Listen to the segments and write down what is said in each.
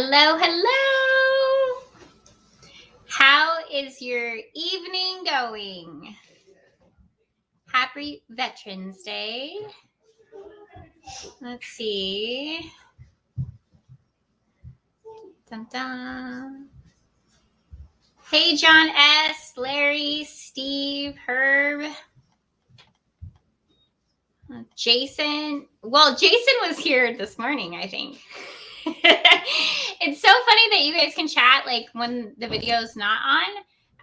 Hello, hello. How is your evening going? Happy Veterans Day. Let's see. Dun, dun. Hey, John S., Larry, Steve, Herb, Jason. Well, Jason was here this morning, I think. It's so funny that you guys can chat like when the video is not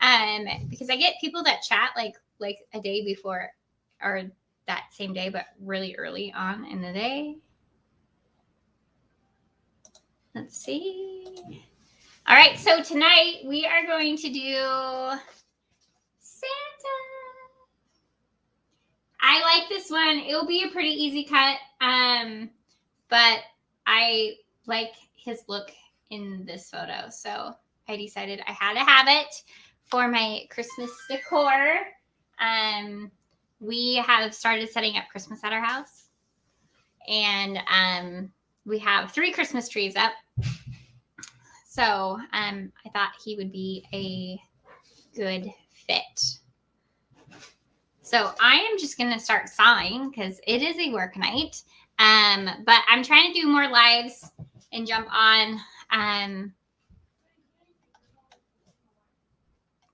on, because I get people that chat like a day before or that same day, but really early on in the day. Let's see. All right, so tonight we are going to do Santa. I like this one. It'll be a pretty easy cut, but I like his look in this photo, so I decided I had to have it for my Christmas decor. We have started setting up Christmas at our house, and we have 3 Christmas trees up. So I thought he would be a good fit. So I am just going to start sawing because it is a work night. But I'm trying to do more lives and jump on.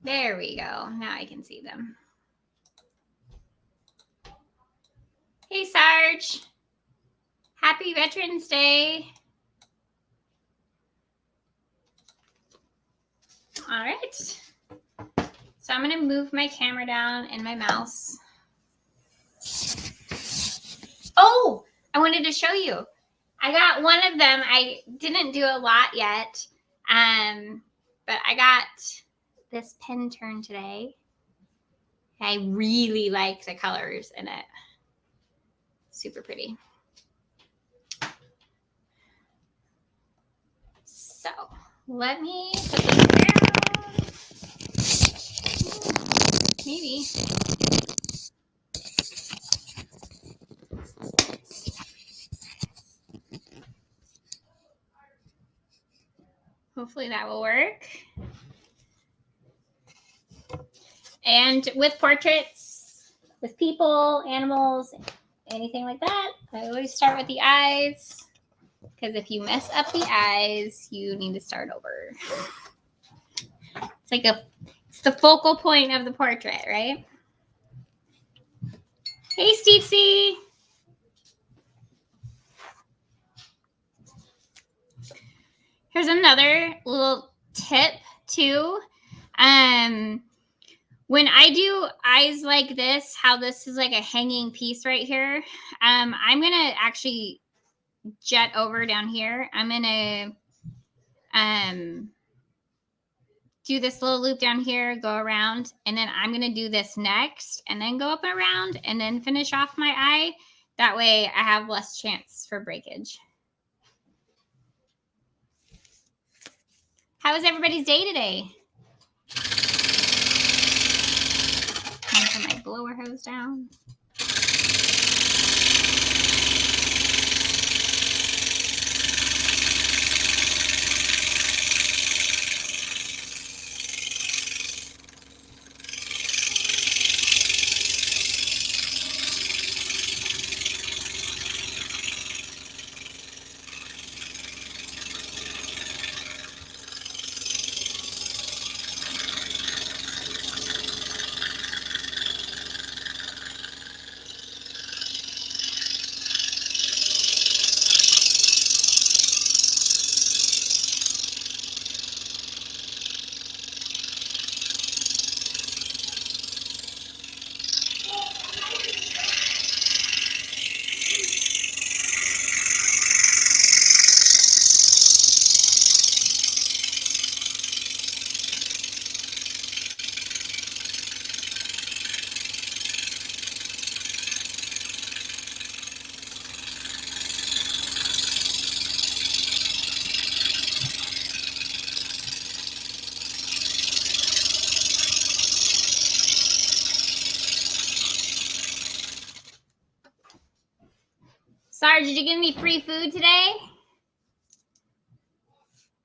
There we go. Now I can see them. Hey, Sarge. Happy Veterans Day. All right. So I'm going to move my camera down and my mouse. Oh, I wanted to show you. I got one of them. I didn't do a lot yet, but I got this pin turn today. I really like the colors in it. Super pretty. So let me put this down. Maybe. Hopefully that will work. And with portraits, with people, animals, anything like that, I always start with the eyes. Because if you mess up the eyes, you need to start over. It's the focal point of the portrait, right? Hey, Steve C. Here's another little tip too. When I do eyes like this, how this is like a hanging piece right here, I'm gonna actually jet over down here. I'm gonna do this little loop down here, go around, and then I'm gonna do this next, and then go up and around, and then finish off my eye. That way I have less chance for breakage. How was everybody's day today? I'm gonna put my blower hose down. Sarge, did you give me free food today?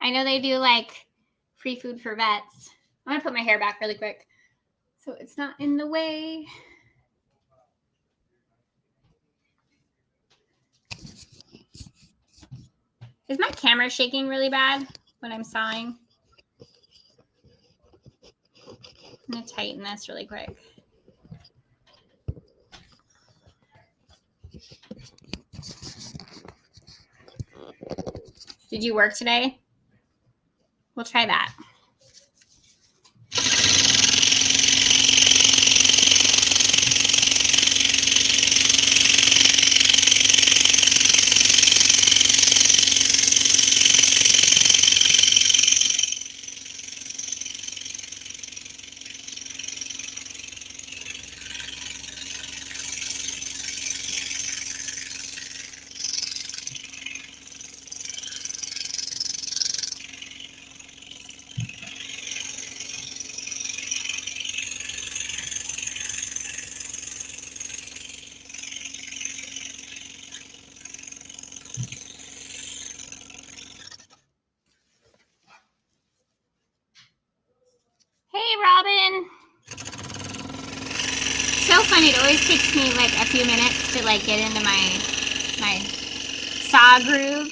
I know they do like free food for vets. I'm going to put my hair back really quick so it's not in the way. Is my camera shaking really bad when I'm sawing? I'm going to tighten this really quick. Did you work today? We'll try that. Hey, Robin. So funny. It always takes me like a few minutes to like get into my saw groove.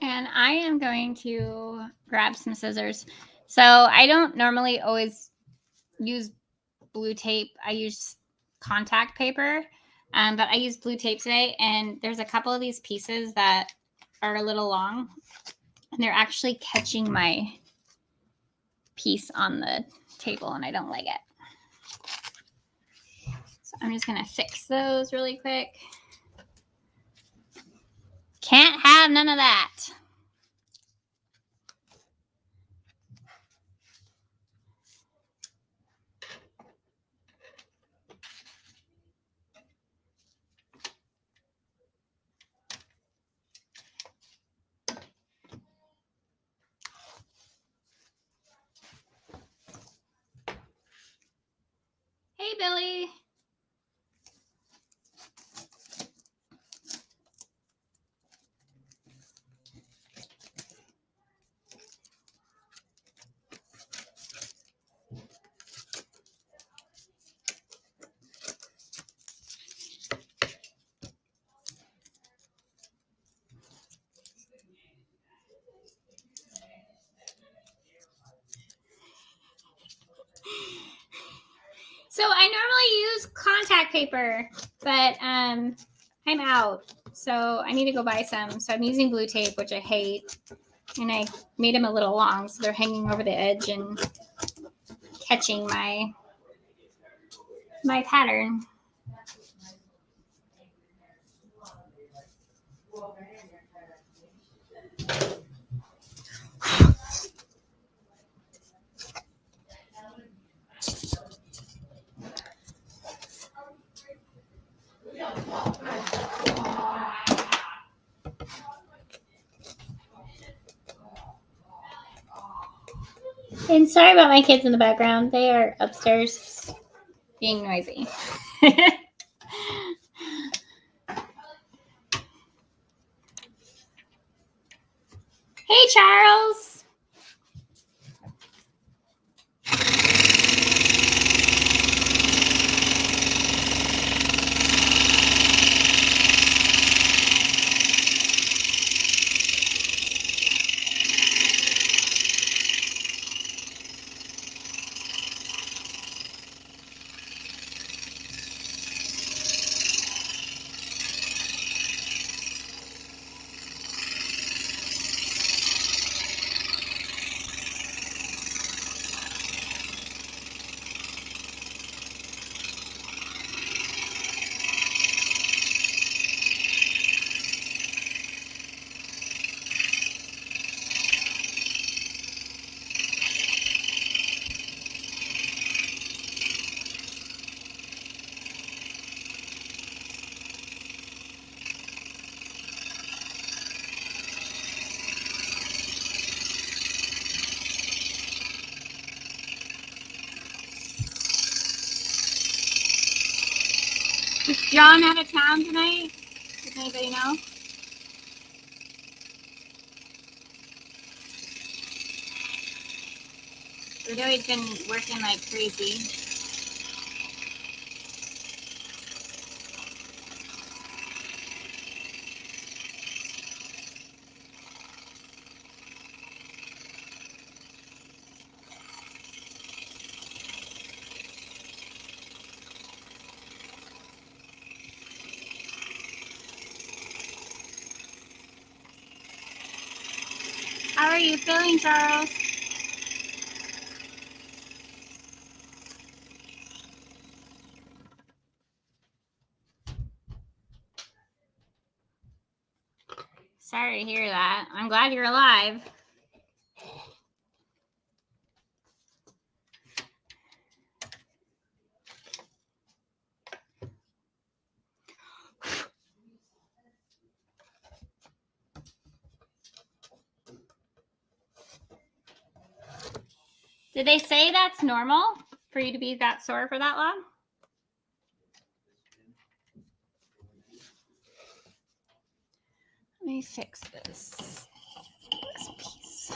And I am going to grab some scissors. So I don't normally always use blue tape. I use contact paper, but I use blue tape today. And there's a couple of these pieces that are a little long, and they're actually catching my piece on the table, and I don't like it. So I'm just going to fix those really quick. Can't have none of that. Hey, Billy. So I normally use contact paper, but I'm out. So I need to go buy some. So I'm using blue tape, which I hate. And I made them a little long, so they're hanging over the edge and catching my pattern. And sorry about my kids in the background. They are upstairs being noisy. Hey, Charles. Is John out of town tonight? Does anybody know? I know he's been working like crazy. How are you feeling, Charles? Sorry to hear that. I'm glad you're alive. Did they say that's normal for you to be that sore for that long? Let me fix this piece.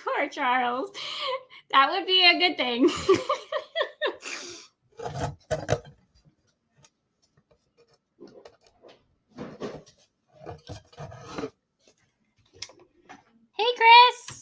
Poor Charles. That would be a good thing. Hey, Chris.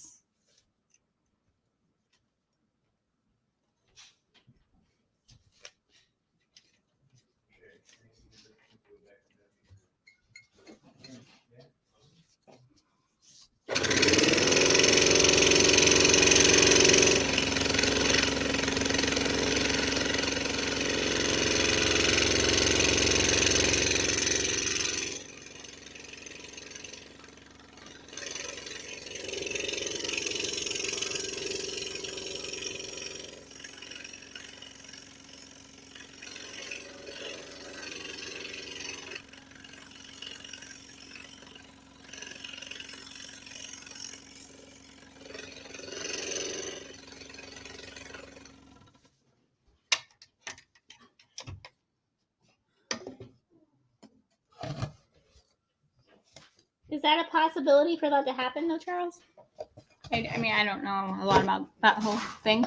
Is that a possibility for that to happen, though, Charles? I mean, I don't know a lot about that whole thing.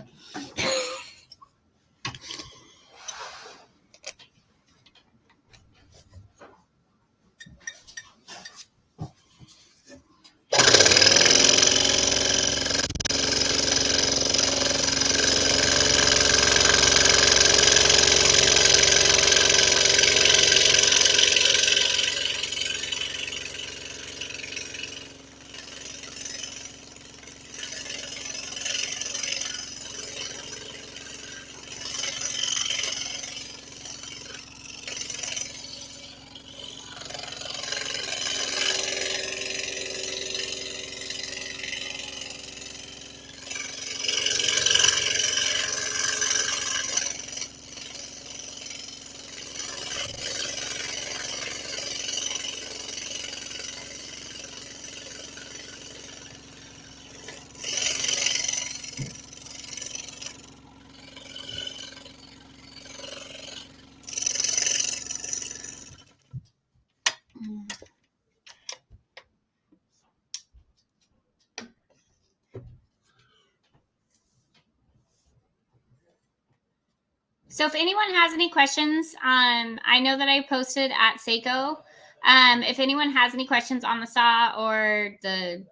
So if anyone has any questions, I know that I posted at Seiko If anyone has any questions on the saw or the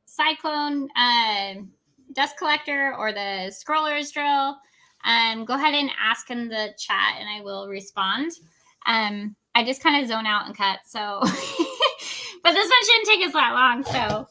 cyclone dust collector or the scrollers drill, go ahead and ask in the chat and I will respond. I just kind of zone out and cut, so but this one shouldn't take us that long, so.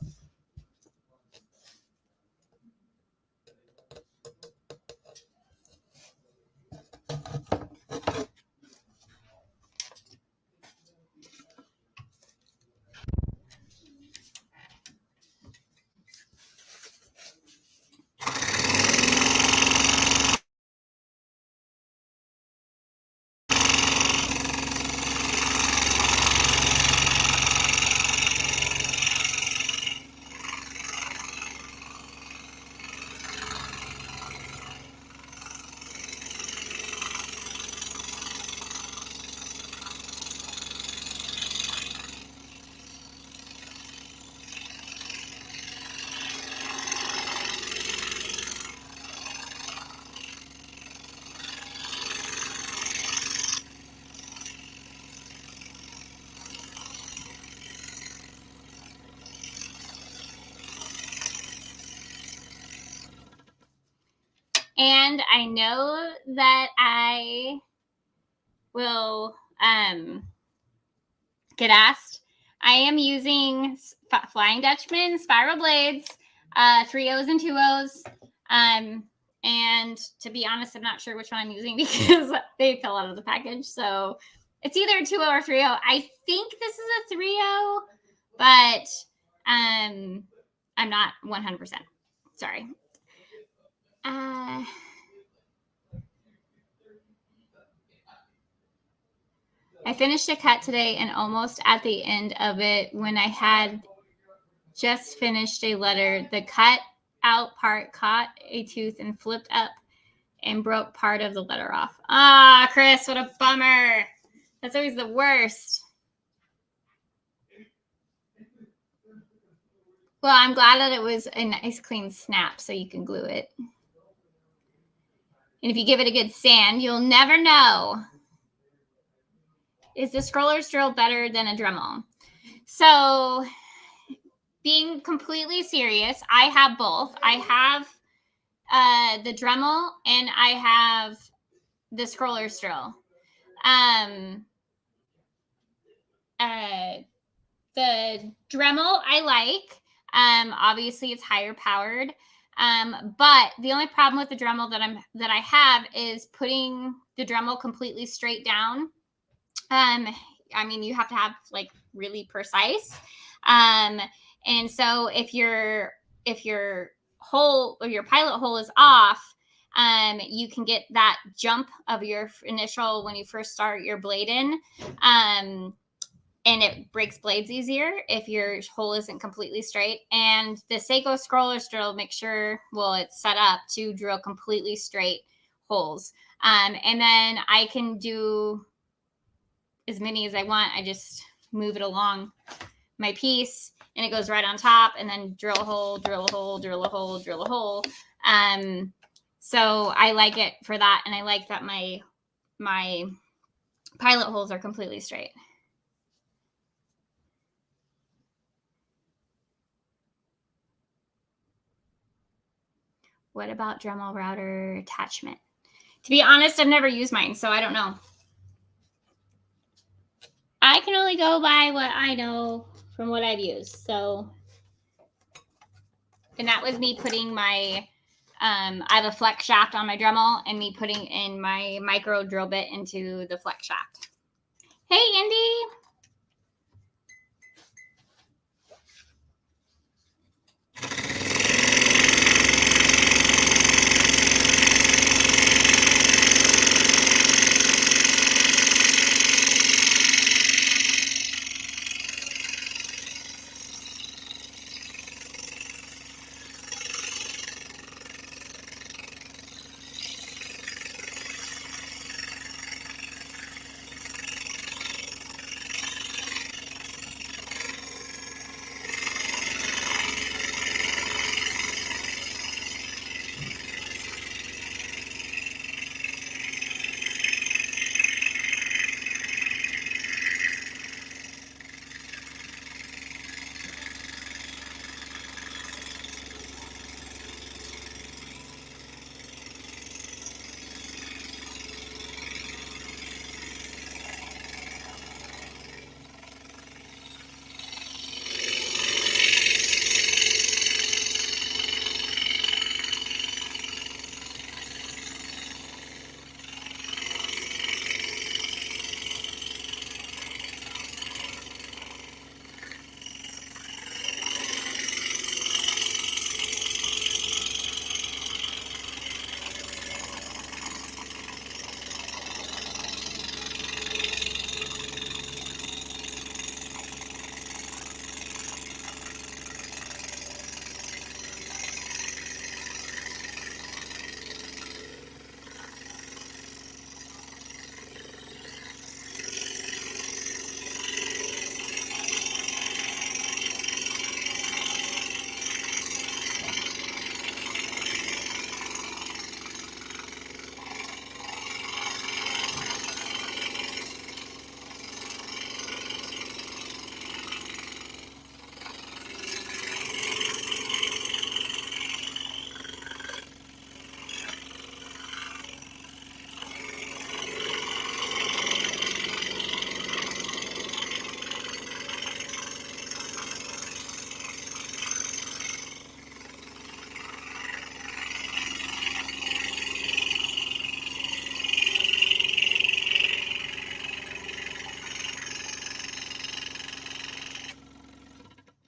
And I know that I will get asked. I am using Flying Dutchman spiral blades, 3 O's and 2 O's. And to be honest, I'm not sure which one I'm using because they fell out of the package. So it's either a 2 O or 3 O. I think this is a 3 O, but I'm not 100%. Sorry. I finished a cut today and almost at the end of it when I had just finished a letter, the cut out part caught a tooth and flipped up and broke part of the letter off. Ah, Chris, what a bummer. That's always the worst. Well, I'm glad that it was a nice clean snap so you can glue it. And if you give it a good sand, you'll never know. Is the scroller's drill better than a Dremel? So, being completely serious, I have both. I have the Dremel and I have the scroller's drill. The Dremel I like. Obviously, it's higher powered. But the only problem with the Dremel that I have is putting the Dremel completely straight down. I mean, you have to have like really precise. And so if your hole or your pilot hole is off, you can get that jump of your initial when you first start your blade in. And it breaks blades easier if your hole isn't completely straight. And the Seiko scrollers drill, make sure, well, it's set up to drill completely straight holes. And then I can do as many as I want. I just move it along my piece and it goes right on top and then drill a hole, drill a hole, drill a hole, drill a hole. So I like it for that. And I like that my pilot holes are completely straight. What about Dremel router attachment? To be honest, I've never used mine, so I don't know. I can only go by what I know from what I've used. So, and that was me putting my, I have a flex shaft on my Dremel and me putting in my micro drill bit into the flex shaft. Hey, Indy.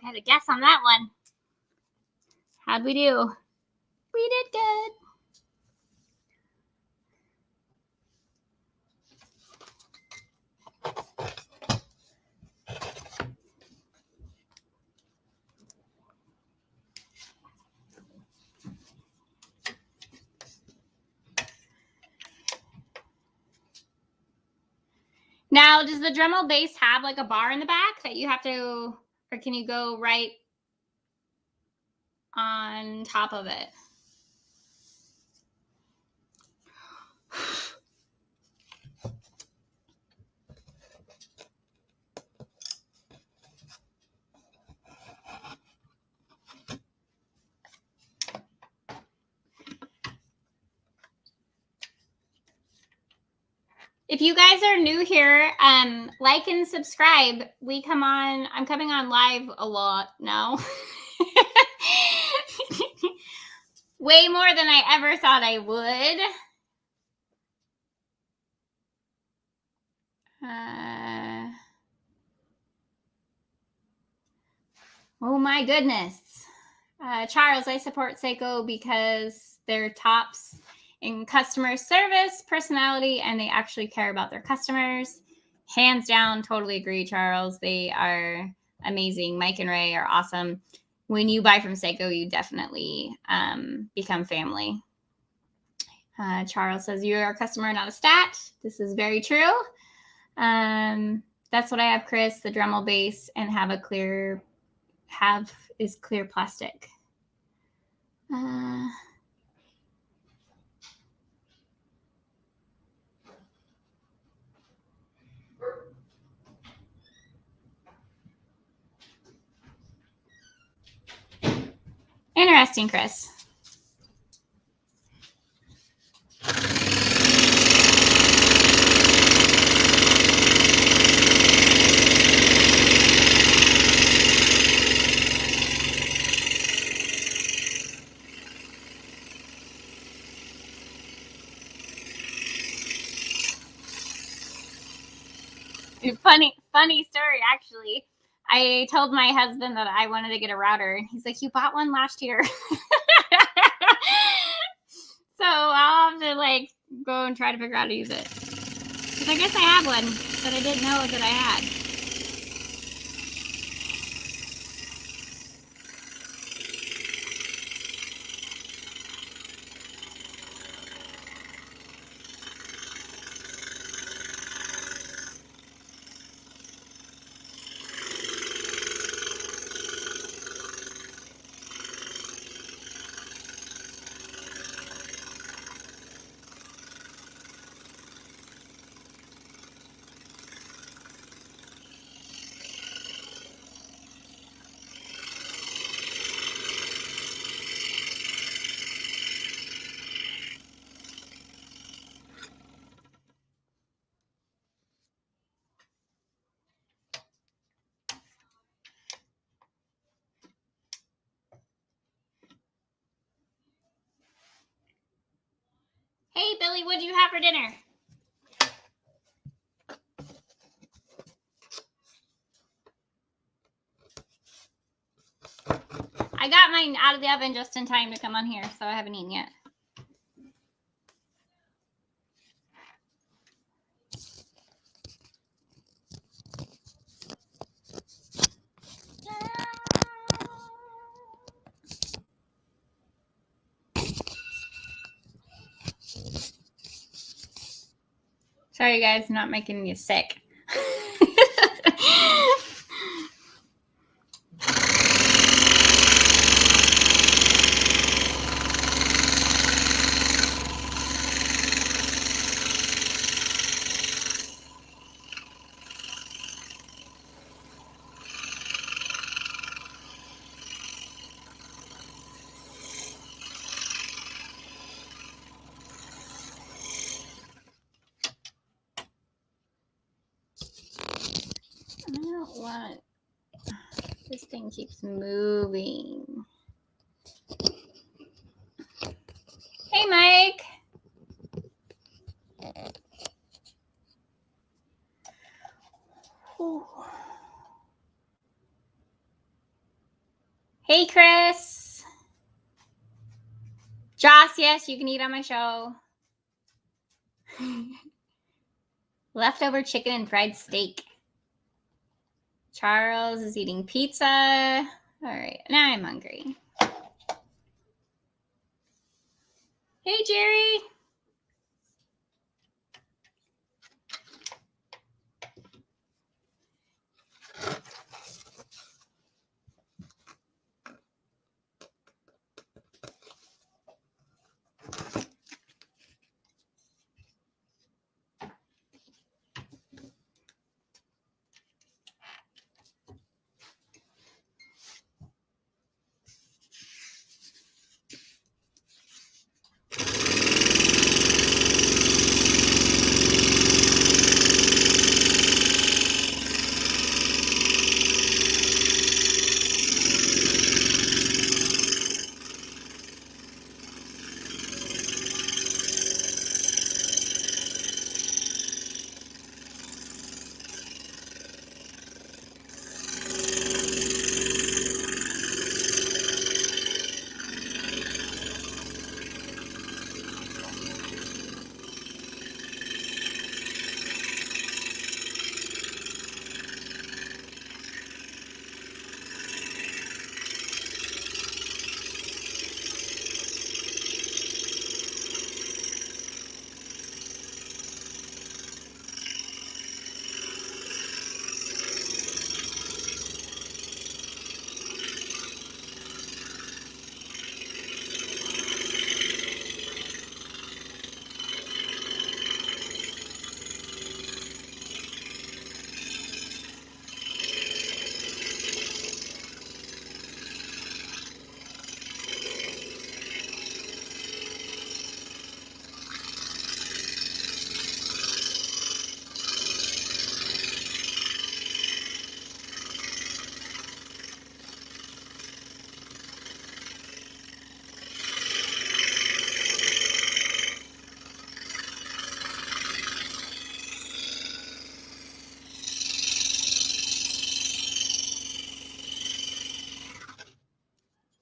had a guess on that one. How'd we do? We did good. Now, does the Dremel base have like a bar in the back that you have to, or can you go right on top of it? If you guys are new here, like and subscribe. I'm coming on live a lot now. Way more than I ever thought I would. Oh my goodness. Charles, I support Seiko because they're tops in customer service, personality, and they actually care about their customers. Hands down, totally agree, Charles. They are amazing. Mike and Ray are awesome. When you buy from Seiko, you definitely become family. Charles says, you're a customer, not a stat. This is very true. That's what I have, Chris. The Dremel base and is clear plastic. Interesting, Chris. Funny story, actually. I told my husband that I wanted to get a router, and he's like, you bought one last year. So I'll have to like go and try to figure out how to use it. Because I guess I have one, but I didn't know that I had. Hey, Billy, what'd you have for dinner? I got mine out of the oven just in time to come on here, so I haven't eaten yet. Sorry, guys, I'm not making you sick. I don't want. This thing keeps moving. Hey, Mike. Ooh. Hey, Chris. Joss, yes, you can eat on my show. Leftover chicken and fried steak. Charles is eating pizza. All right, now I'm hungry. Hey, Jerry.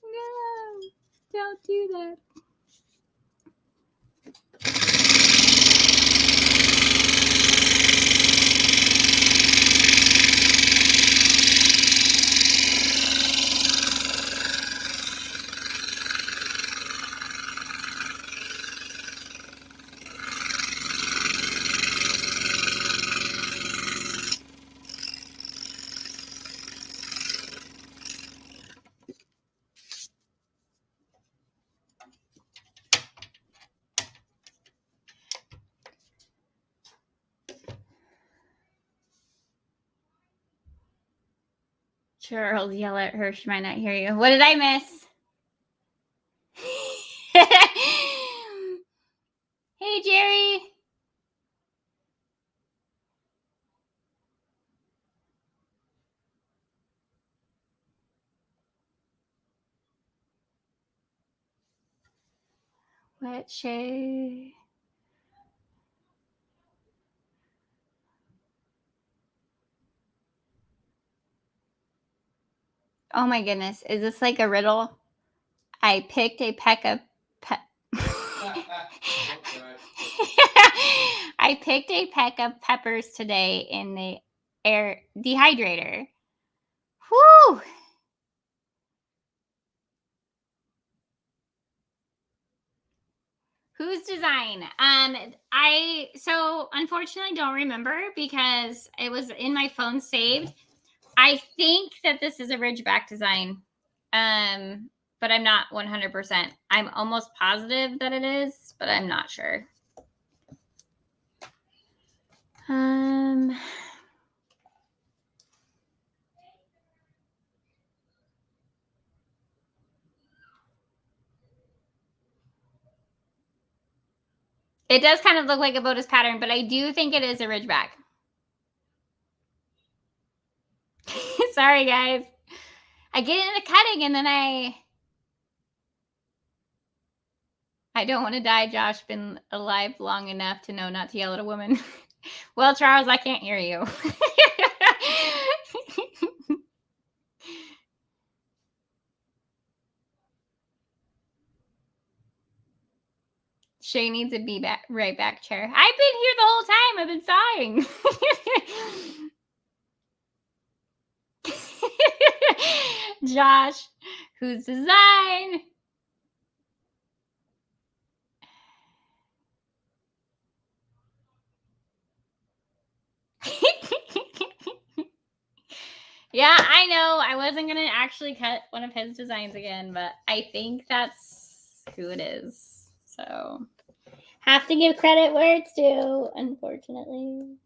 No, don't do that. Charles, yell at her. She might not hear you. What did I miss? Hey, Jerry. What shade? Oh my goodness. Is this like a riddle? I picked a peck of I picked a peck of peppers today in the air dehydrator. Whew. Whose design? I so unfortunately don't remember because it was in my phone saved. I think that this is a Ridgeback design. But I'm not 100%. I'm almost positive that it is, but I'm not sure. It does kind of look like a Botus pattern, but I do think it is a Ridgeback. Sorry, guys. I get into cutting and then I don't want to die. Josh been alive long enough to know not to yell at a woman. Well, Charles, I can't hear you. Shay needs a be back right back chair. I've been here the whole time. I've been sighing. Josh, whose design? Yeah, I know. I wasn't going to actually cut one of his designs again, but I think that's who it is. So, have to give credit where it's due, unfortunately.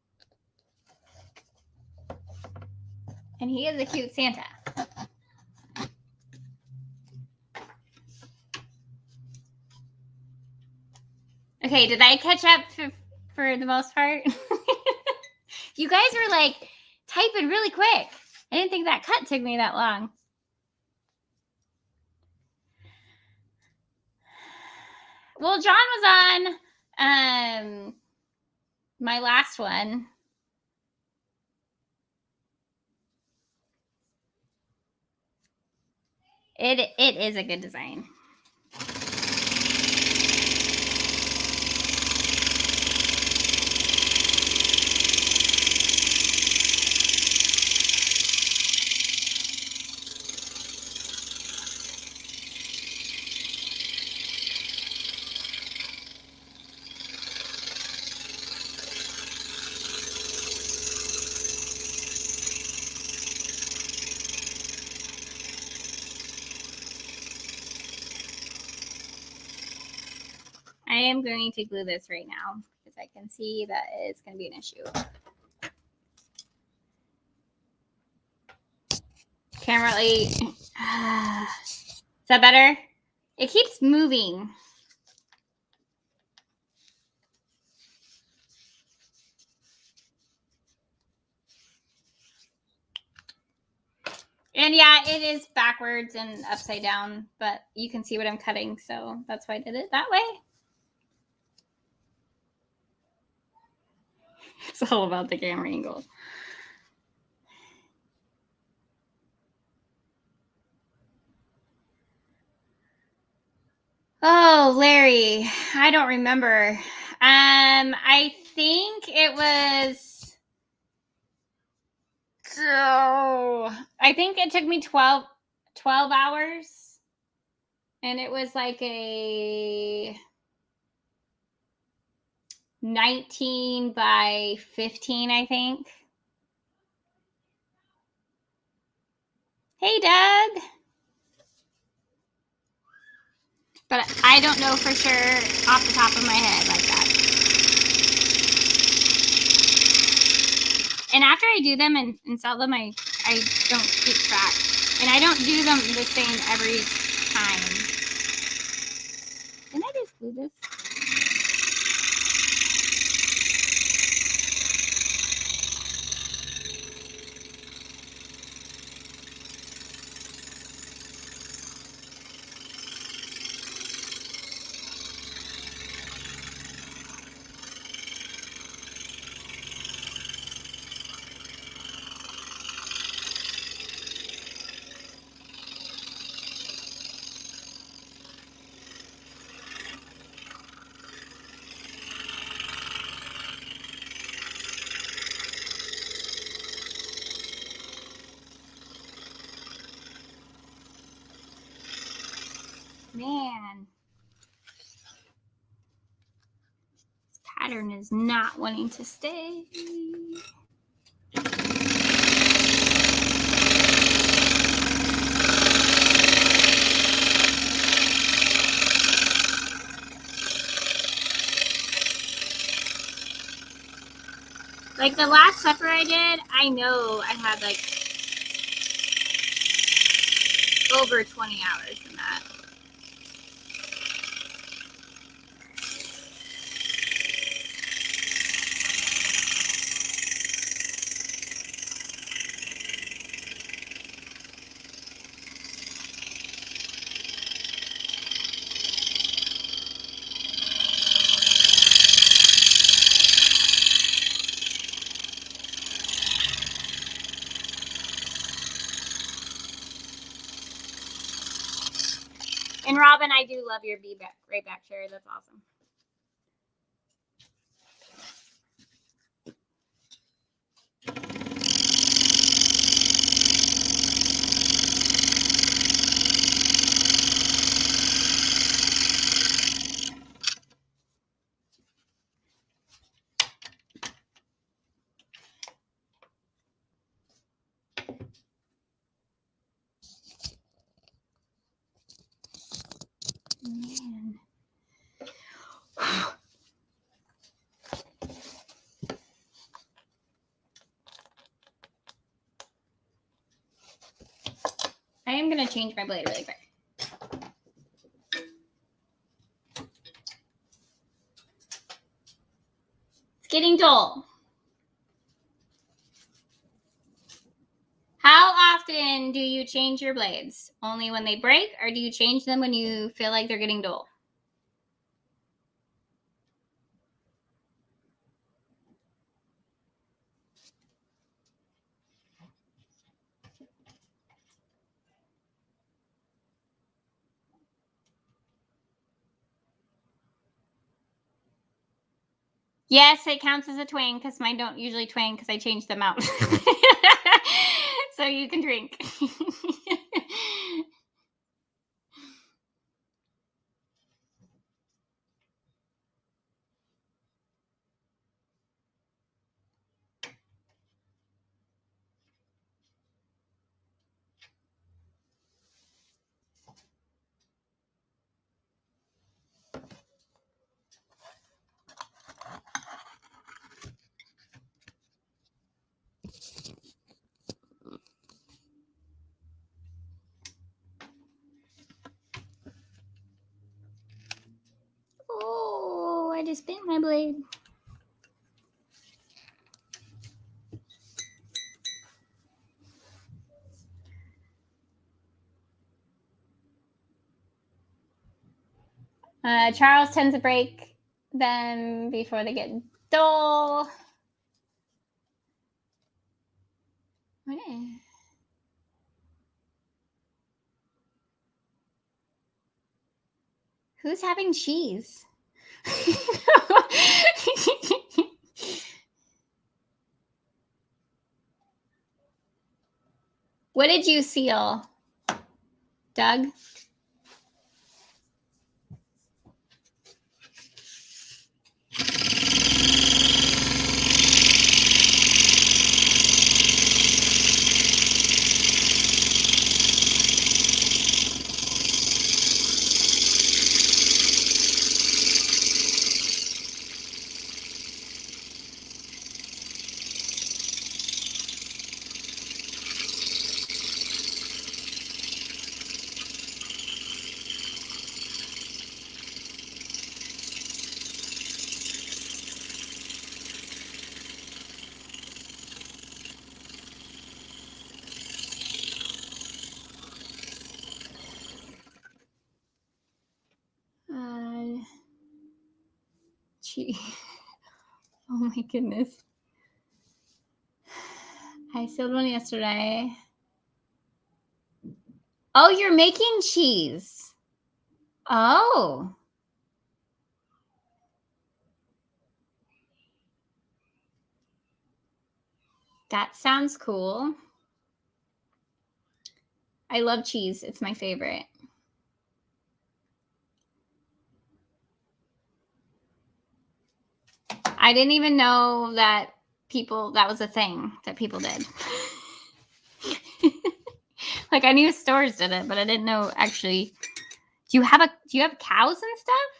And he is a cute Santa. Okay, did I catch up for the most part? You guys were like typing really quick. I didn't think that cut took me that long. Well, John was on my last one. It is a good design. I am going to glue this right now because I can see that it's going to be an issue. Can't really. Is that better? It keeps moving. And yeah, it is backwards and upside down, but you can see what I'm cutting, so that's why I did it that way. It's all about the camera angle. Oh, Larry, I don't remember. I think it was. So I think it took me 12 hours, and it was like a 19 by 15, I think. Hey, Doug. But I don't know for sure off the top of my head like that. And after I do them and sell them, I don't keep track. And I don't do them the same every time. Didn't I just glue this? Man, this pattern is not wanting to stay. Like the Last Supper I did, I know I had like over 20 hours in that. And Robin, I do love your be back right back chair. That's awesome. I am going to change my blade really quick. It's getting dull. How often do you change your blades? Only when they break, or do you change them when you feel like they're getting dull? Yes, it counts as a twang because mine don't usually twang because I change them out. So you can drink. Oh, I just bent my blade. Charles tends to break them before they get dull. Okay. Who's having cheese? What did you seal, Doug? Cheese. Oh my goodness. I sealed one yesterday. Oh, you're making cheese. Oh. That sounds cool. I love cheese. It's my favorite. I didn't even know that was a thing that people did. Like I knew stores did it, but I didn't know actually. Do you have cows and stuff?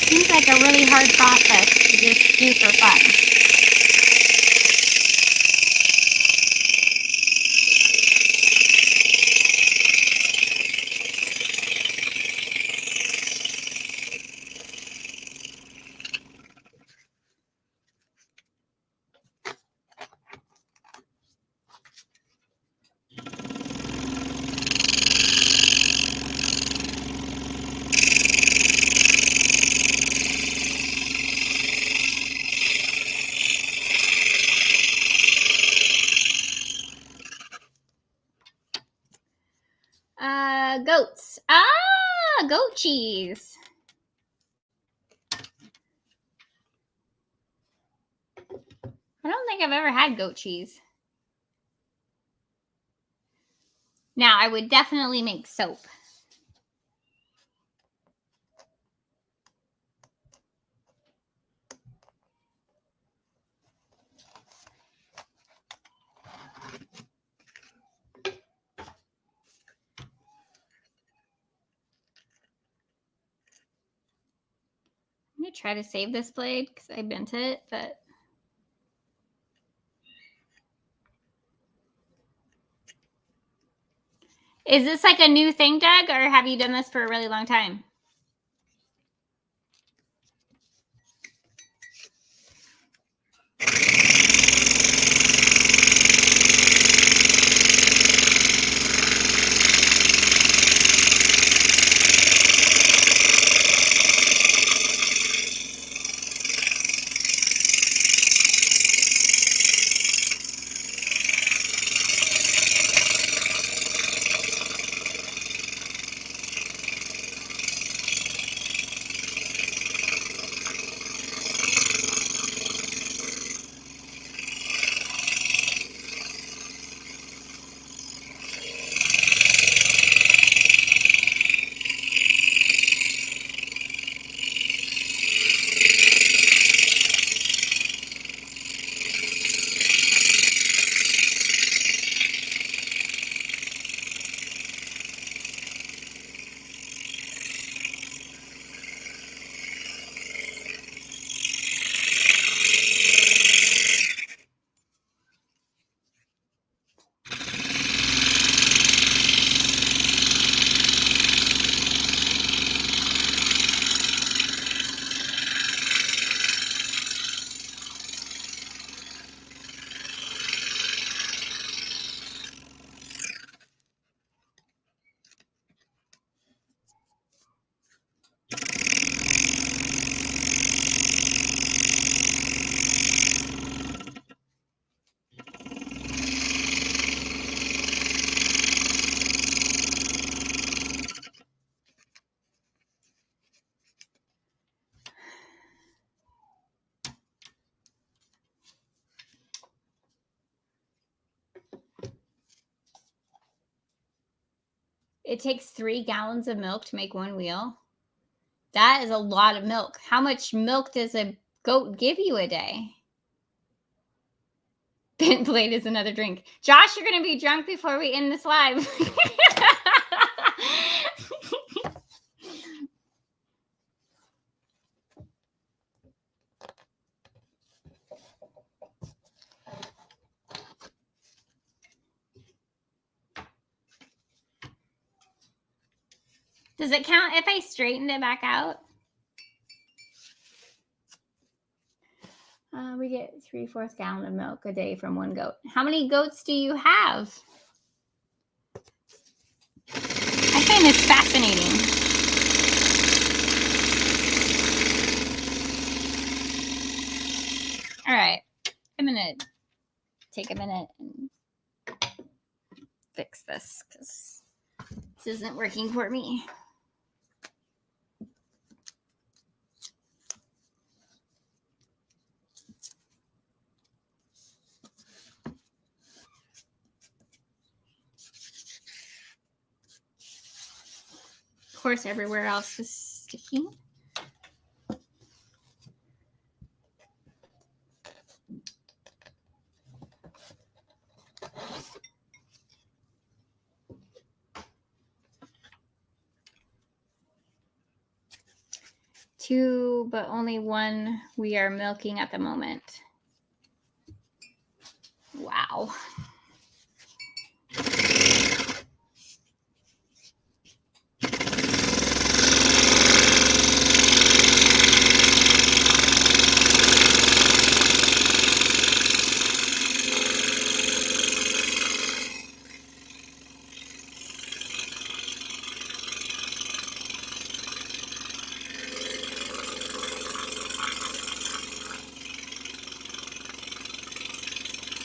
Seems like a really hard process to just do for fun. Goats. Goat cheese. I don't think I've ever had goat cheese. Now, I would definitely make soap. going to try to save this blade because I bent it, but... Is this like a new thing, Doug, or have you done this for a really long time? It takes 3 gallons of milk to make 1 wheel. That is a lot of milk. How much milk does a goat give you a day? Bent blade is another drink. Josh, you're going to be drunk before we end this live. Does it count if I straightened it back out? We get 3/4 gallon of milk a day from 1 goat. How many goats do you have? I find this fascinating. All right. I'm going to take a minute and fix this because this isn't working for me. Of course, everywhere else is sticky. Two, but only one we are milking at the moment. Wow.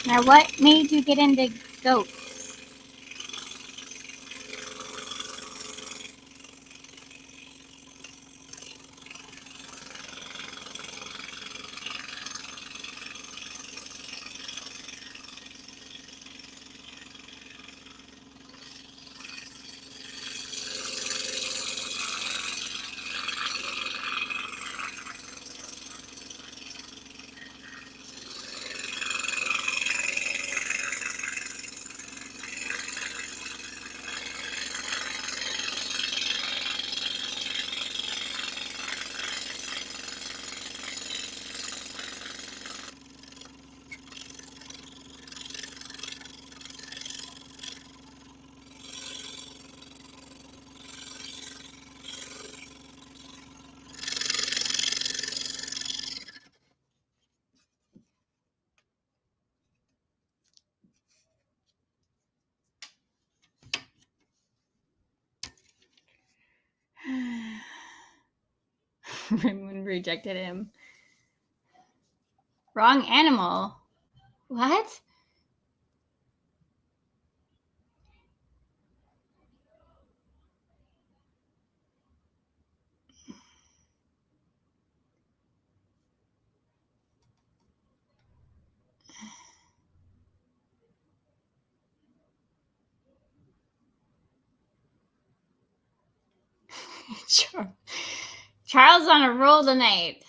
Now, what made you get into goats? Moon rejected him. Wrong animal. What? Charles on a roll tonight.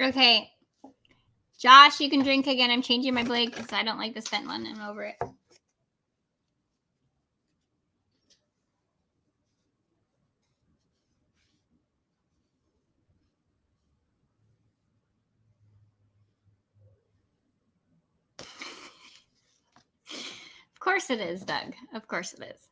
Okay. Josh, you can drink again. I'm changing my blade because I don't like the spent one. I'm over it. Of course it is, Doug. Of course it is.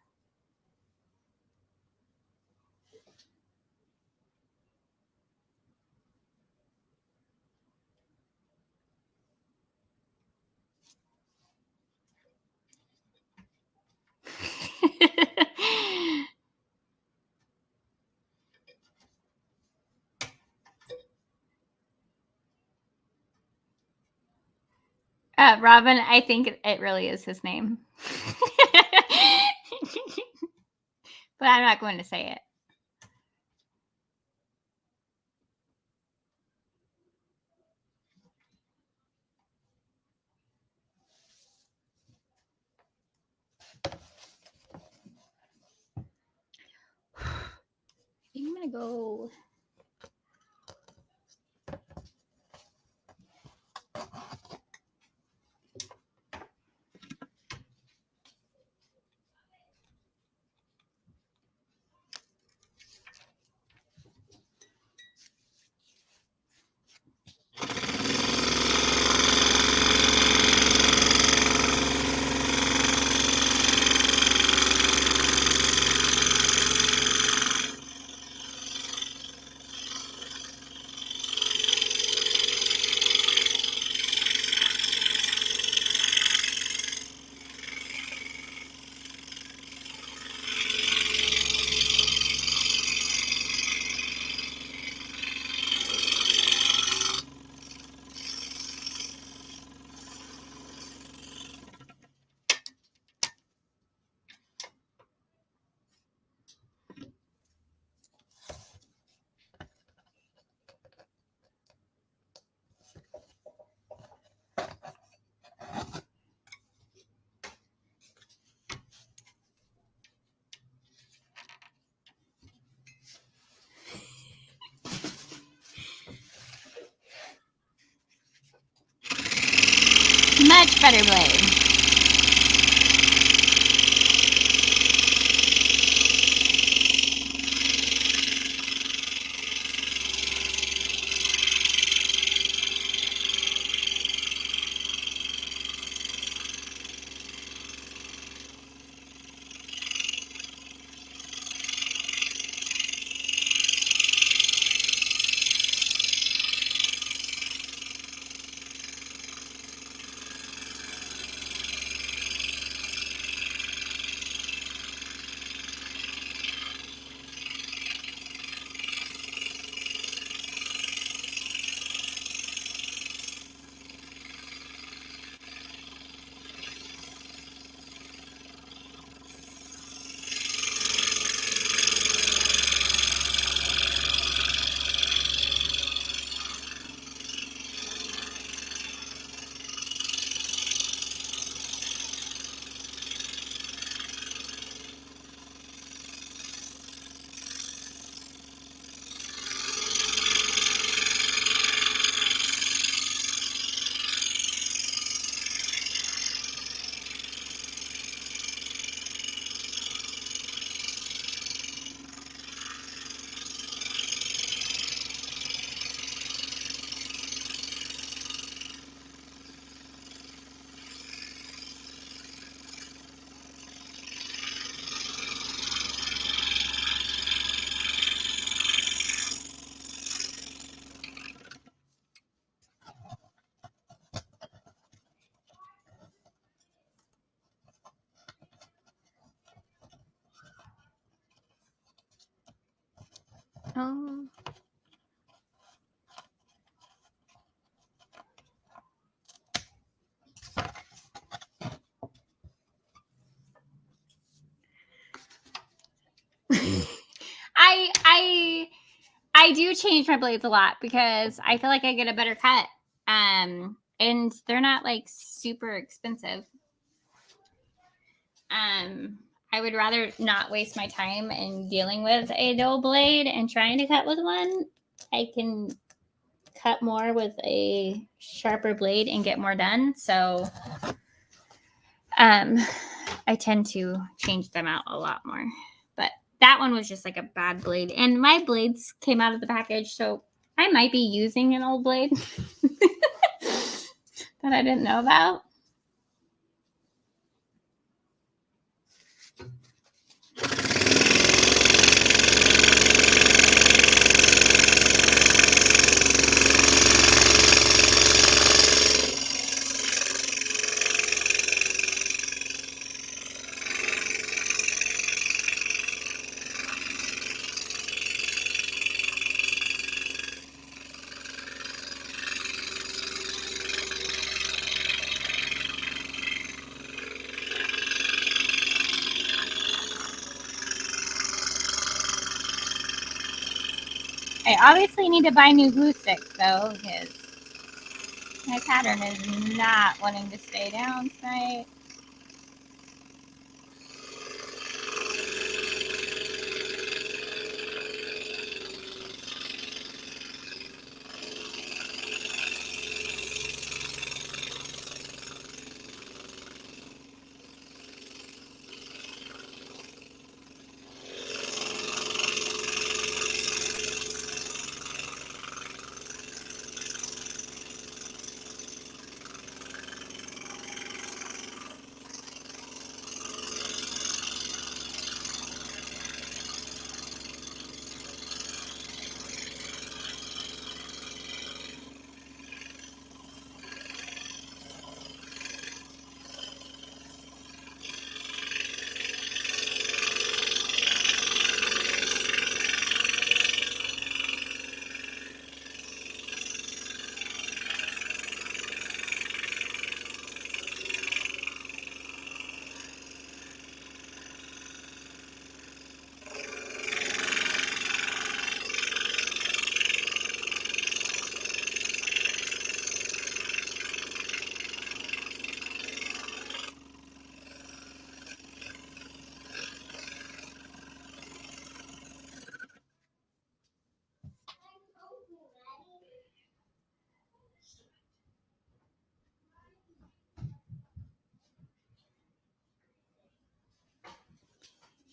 Robin, I think it really is his name. But I'm not going to say it. I think I'm going to go. Much better blade. Oh. I do change my blades a lot because I feel like I get a better cut. And they're not like super expensive. I would rather not waste my time in dealing with a dull blade and trying to cut with one. I can cut more with a sharper blade and get more done. So I tend to change them out a lot more. But that one was just like a bad blade. And my blades came out of the package, so I might be using an old blade that I didn't know about. I obviously need to buy new glue sticks though, because my pattern is not wanting to stay down tonight.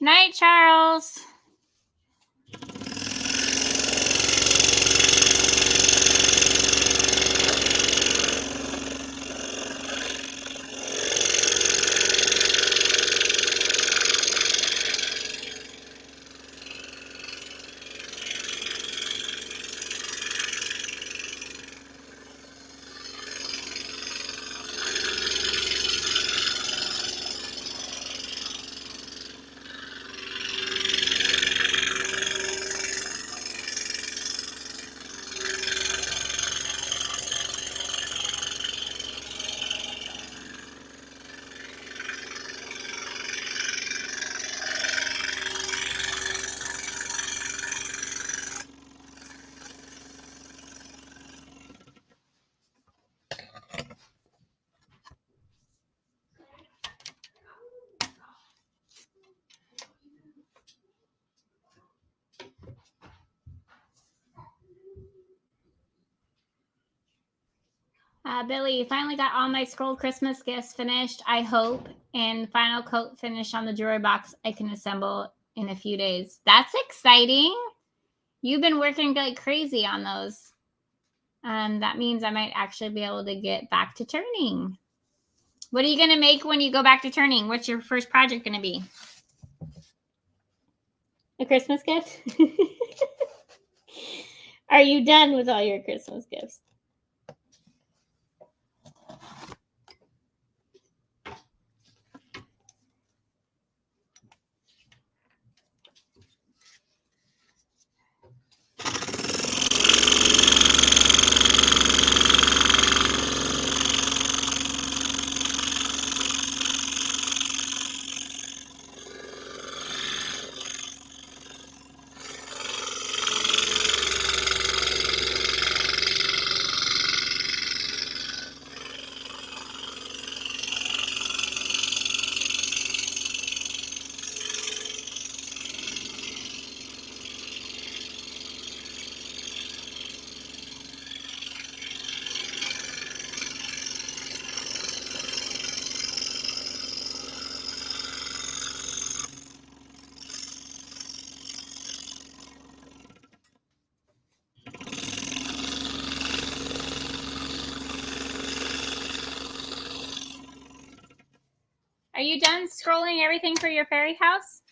Night, Charles. Billy, finally got all my scroll Christmas gifts finished, I hope, and final coat finished on the jewelry box I can assemble in a few days. That's exciting. You've been working like crazy on those. That means I might actually be able to get back to turning. What are you going to make when you go back to turning? What's your first project going to be? A Christmas gift? Are you done with all your Christmas gifts? you done scrolling everything for your fairy house?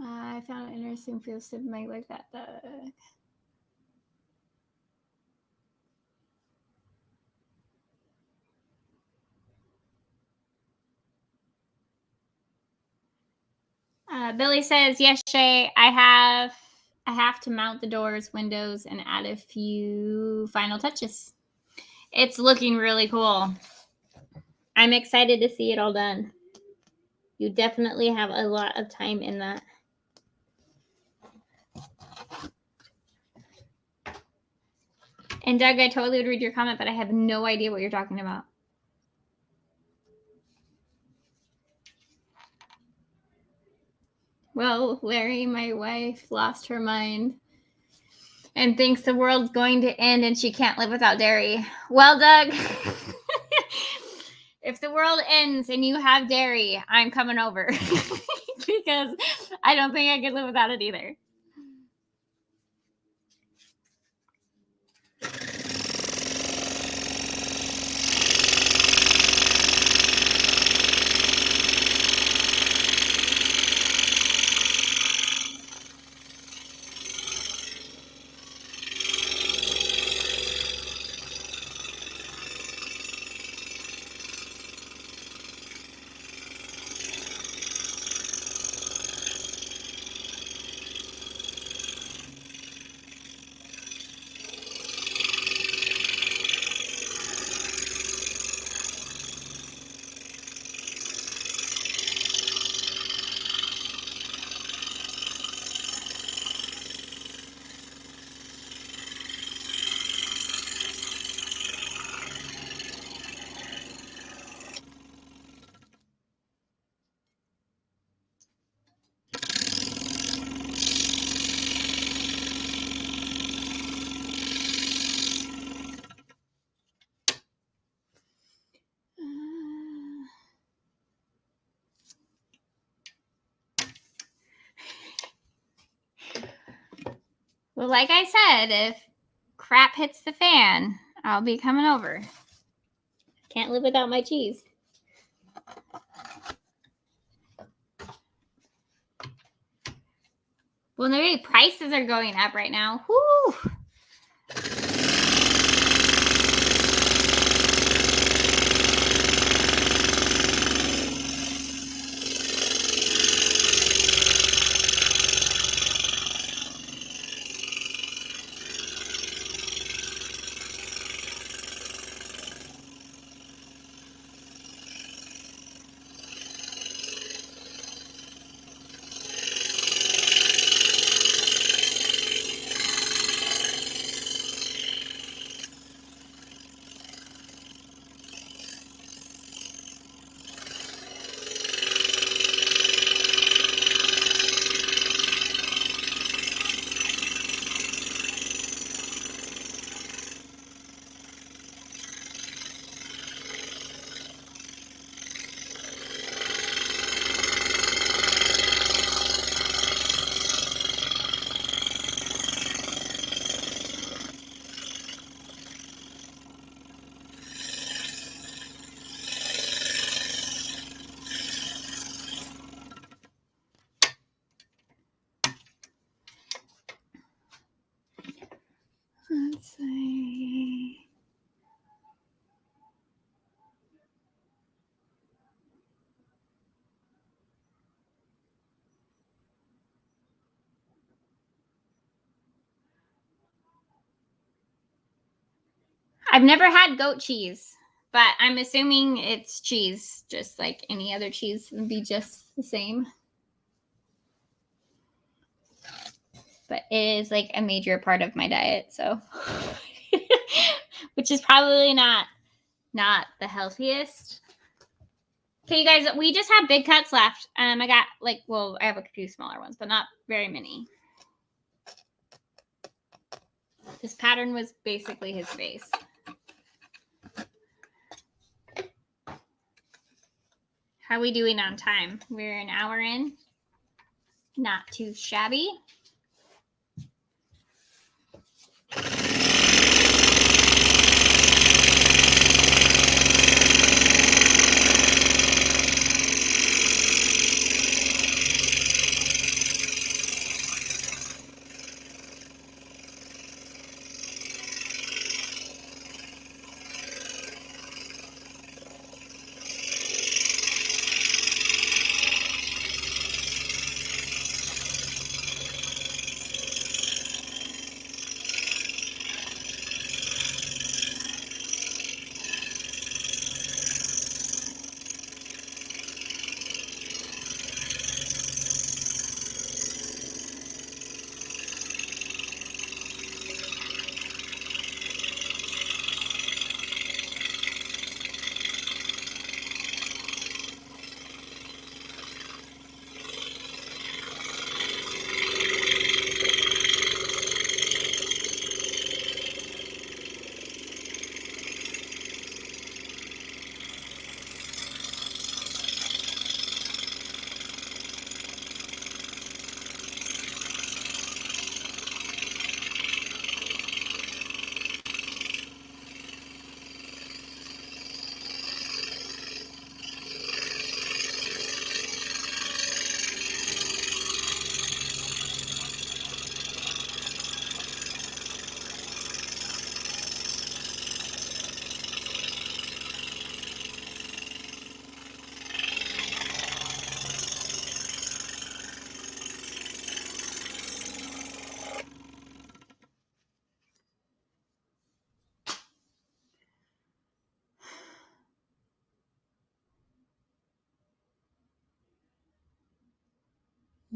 I found it interesting for to make like that. Billy says, yes, Shay, I have to mount the doors, windows, and add a few final touches. It's looking really cool. I'm excited to see it all done. You definitely have a lot of time in that. And Doug, I totally would read your comment, but I have no idea what you're talking about. Well, Larry, my wife, lost her mind and thinks the world's going to end and she can't live without dairy. Well, Doug, if the world ends and you have dairy, I'm coming over because I don't think I could live without it either. Well, like I said, if crap hits the fan, I'll be coming over. Can't live without my cheese. Well, maybe prices are going up right now. Whoo! I've never had goat cheese, but I'm assuming it's cheese, just like any other cheese would be just the same. But it is like a major part of my diet, so which is probably not the healthiest. Okay, you guys, we just have big cuts left. I got I have a few smaller ones, but not very many. This pattern was basically his face. How are we doing on time? We're an hour in. Not too shabby.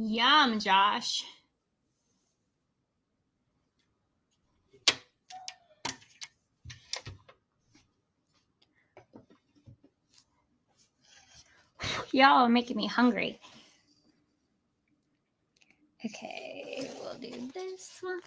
Yum, Josh. Y'all are making me hungry. Okay, we'll do this one.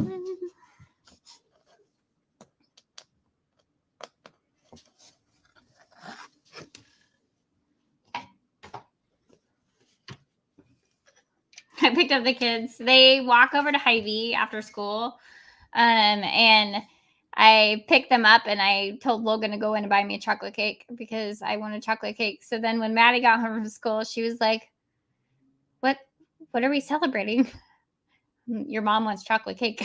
I picked up the kids. They walk over to Hy-Vee after school. And I picked them up and I told Logan to go in and buy me a chocolate cake because I want a chocolate cake. So then when Maddie got home from school, she was like, What are we celebrating? Your mom wants chocolate cake.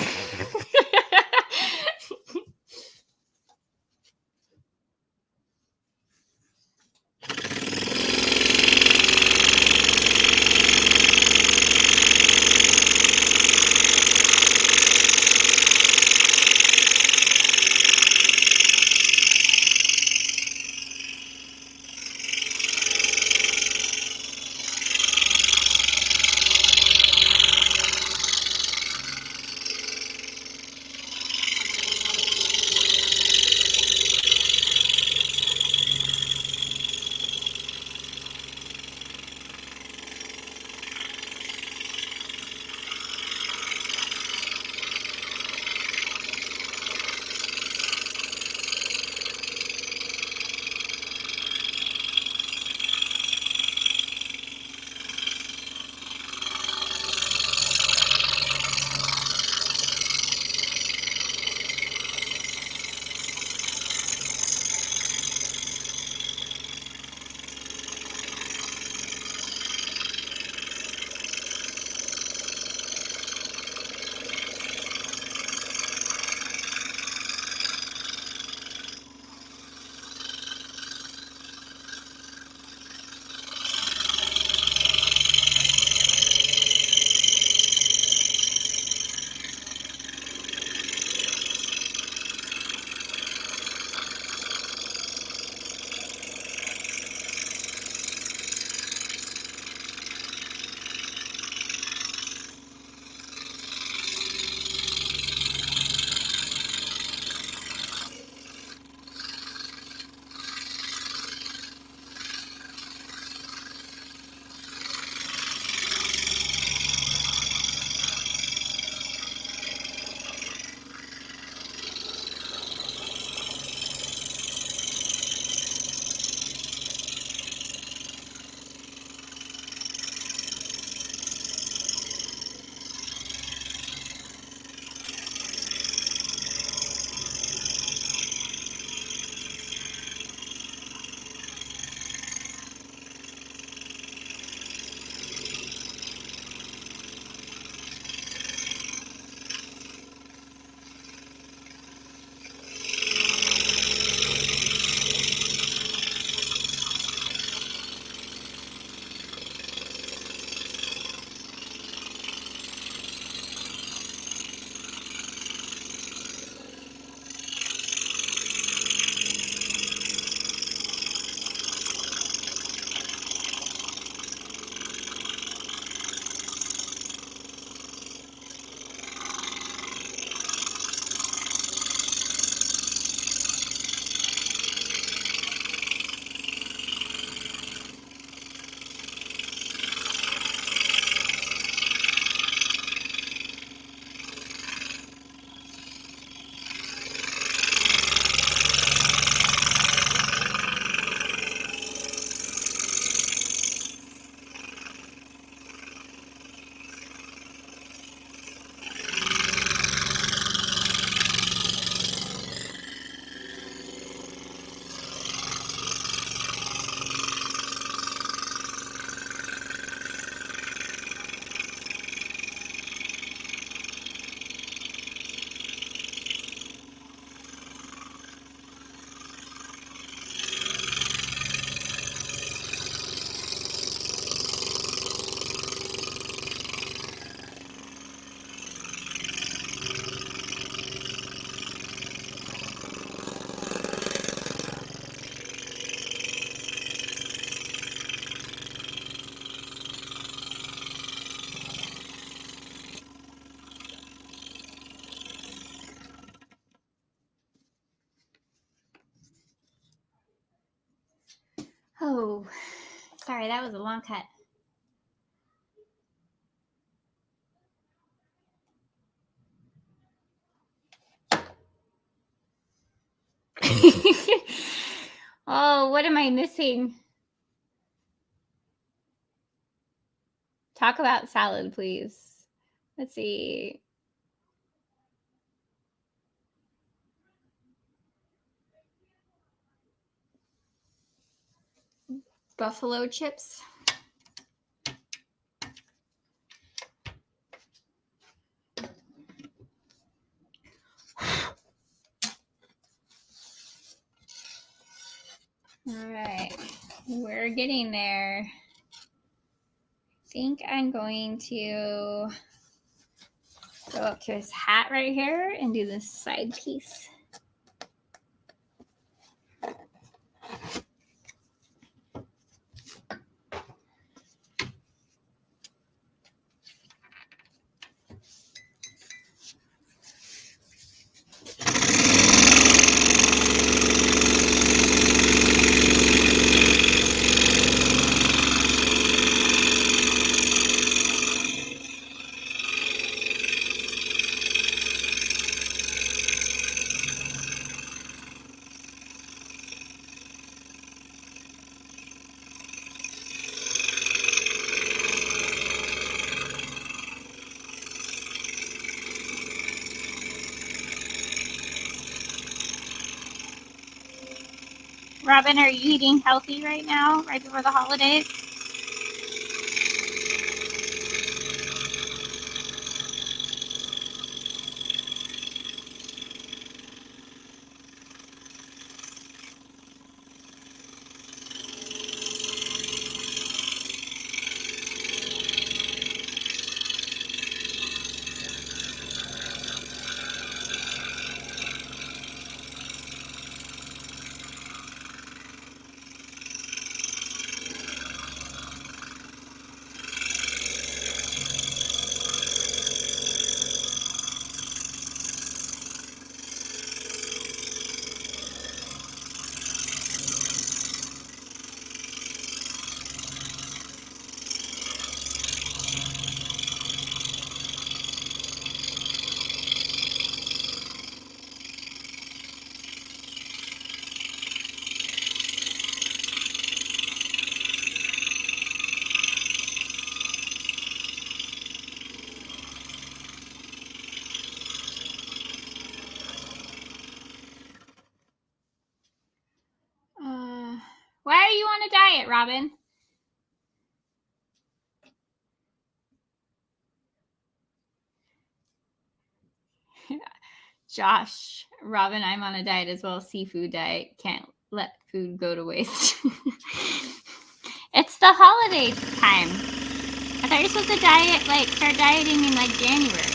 Sorry, that was a long cut. Oh, what am I missing? Talk about salad, please. Let's see. Buffalo chips. All right, we're getting there. I think I'm going to go up to his hat right here and do this side piece. Robin, are you eating healthy right now, right before the holidays? Why are you on a diet, Robin? Josh, Robin, I'm on a diet as well, seafood diet. Can't let food go to waste. It's the holiday time. I thought you're supposed to diet, like start dieting in like January.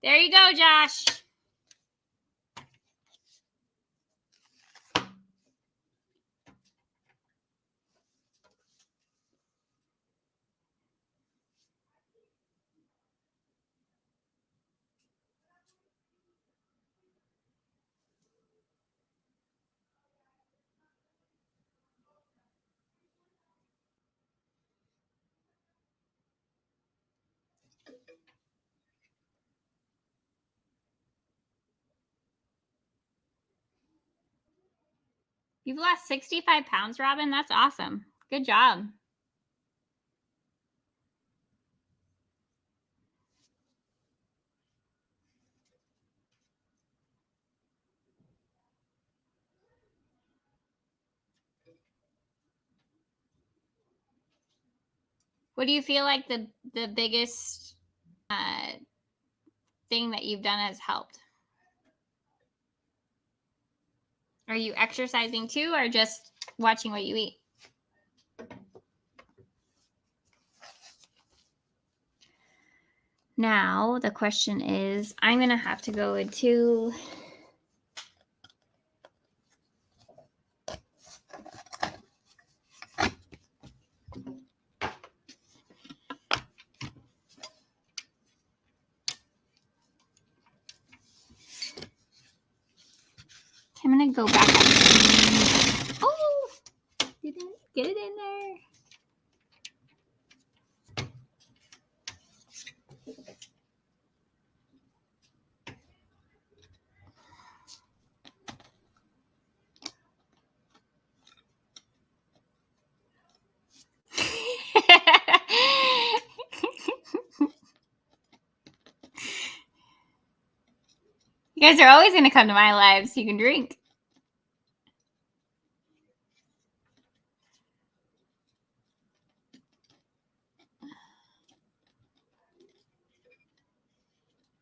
There you go, Josh. You've lost 65 pounds, Robin. That's awesome. Good job. What do you feel like the biggest thing that you've done has helped? Are you exercising too, or just watching what you eat? Now the question is, I'm gonna have to go into I'm gonna go back up. Oh, didn't get it in there. You guys are always going to come to my live so you can drink.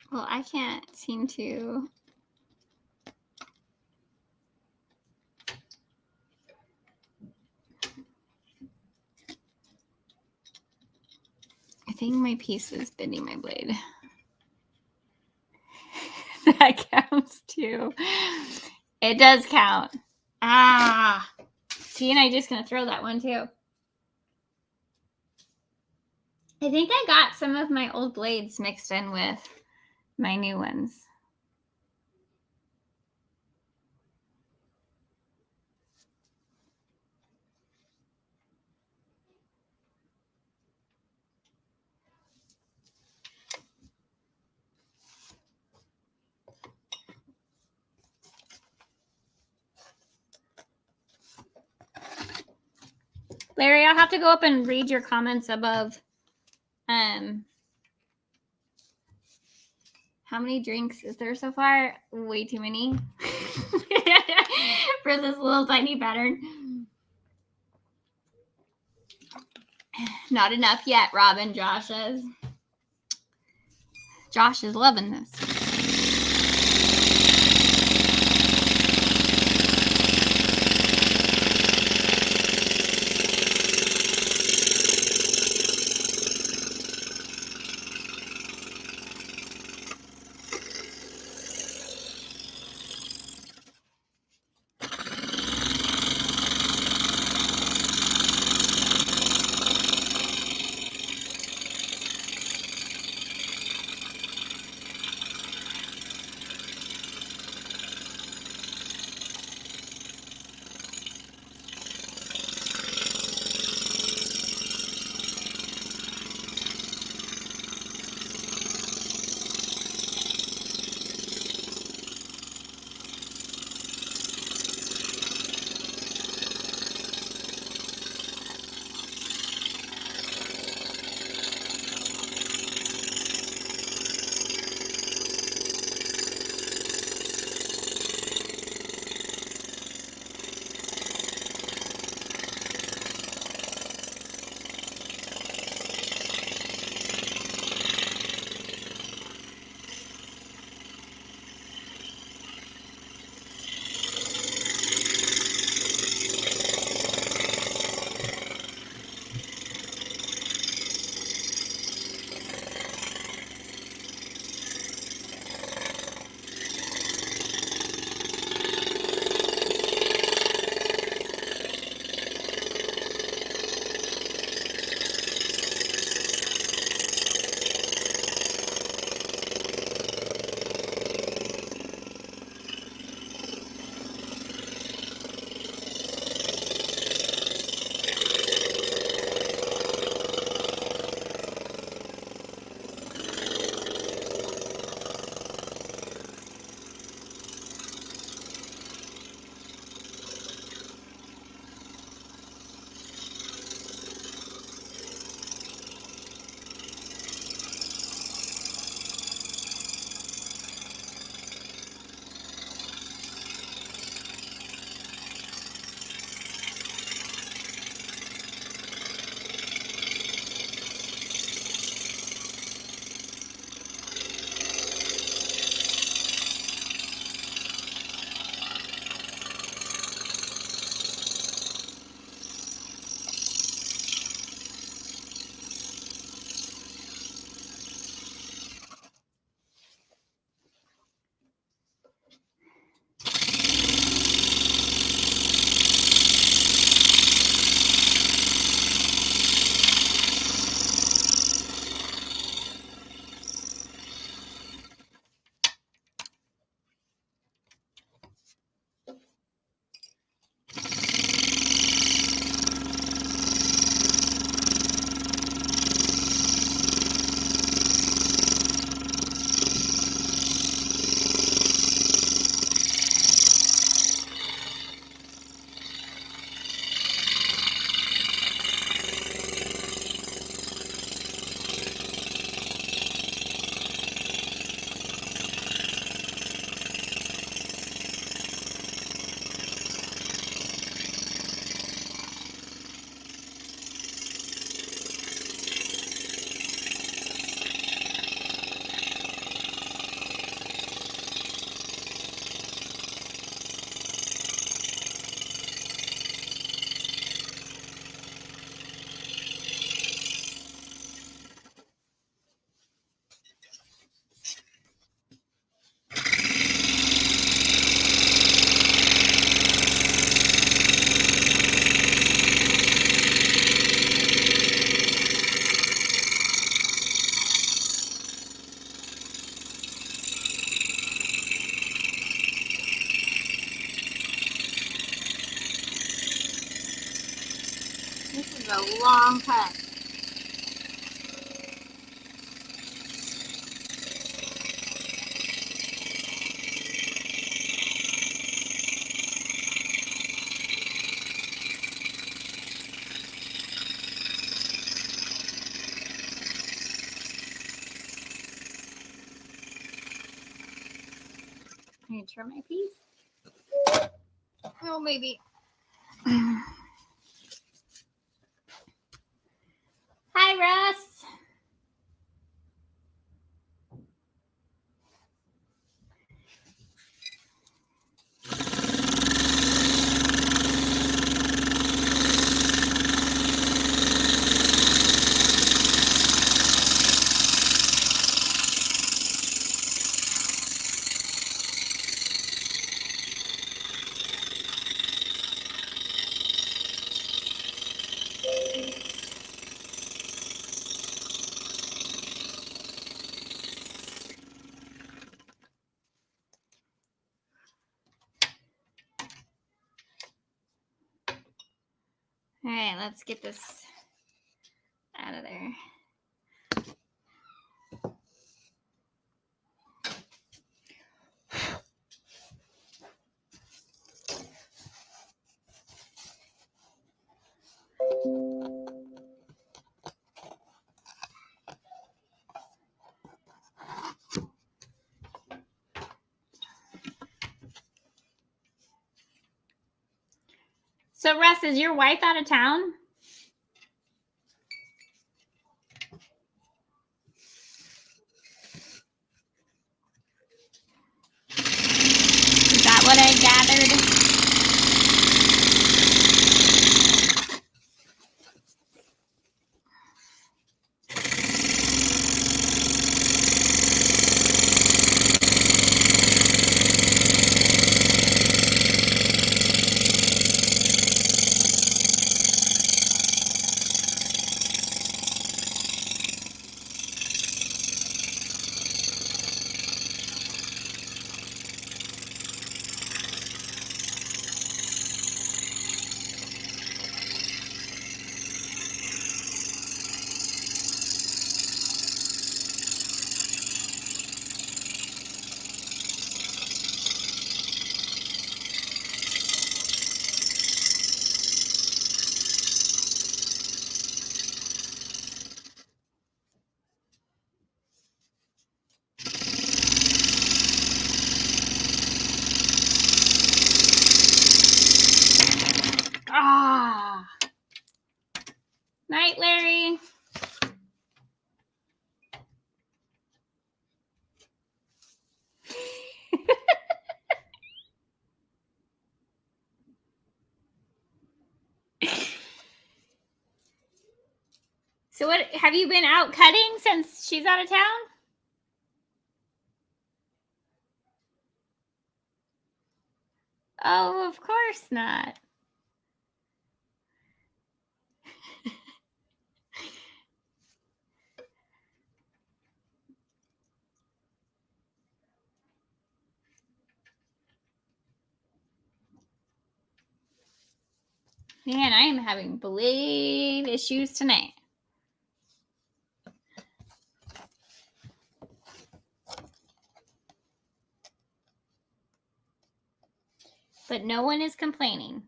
Well, I can't seem to. I think my piece is bending my blade. That counts too. It does count. Ah. See, and I'm just going to throw that one too. I think I got some of my old blades mixed in with my new ones. Larry, I'll have to go up and read your comments above. How many drinks is there so far? Way too many for this little tiny pattern. Not enough yet, Robin. Josh is loving this. is a long cut. Can you turn my piece? Oh, maybe. Hi, Russ. All right, let's get this out of there. So, Russ, is your wife out of town? Is that what I gathered? Ah. Night, Larry. So what, have you been out cutting since she's out of town? Oh, of course not. Man, I am having blade issues tonight. But no one is complaining.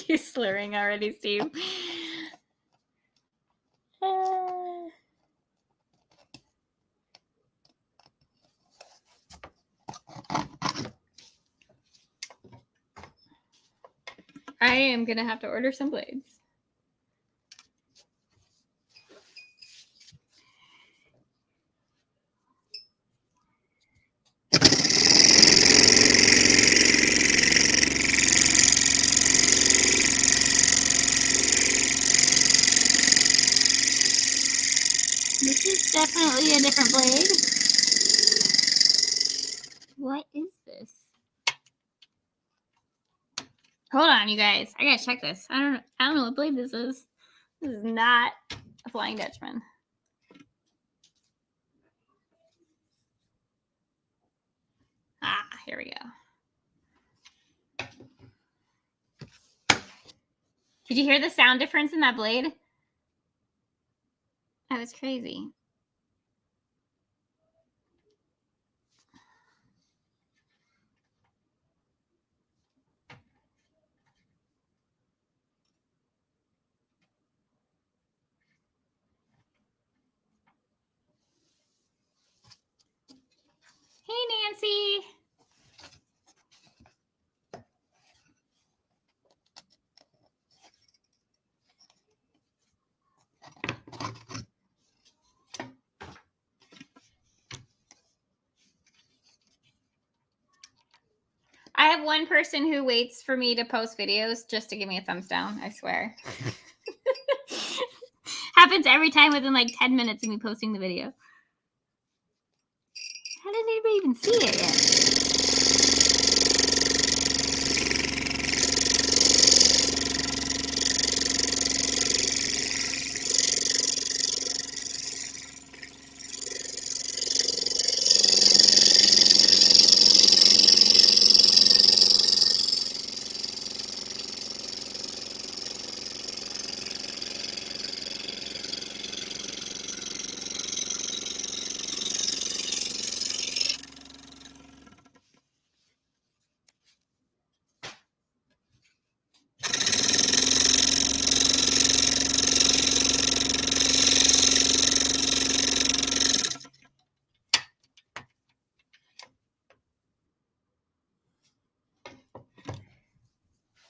You're slurring already, Steve. I am going to have to order some blades. This is definitely a different blade. What is this? Hold on, you guys. I gotta check this. I don't know what blade this is. This is not a Flying Dutchman. here we go. Did you hear the sound difference in that blade? That was crazy. Hey, Nancy. I have one person who waits for me to post videos just to give me a thumbs down, I swear. Happens every time within like 10 minutes of me posting the video. How did anybody even see it yet?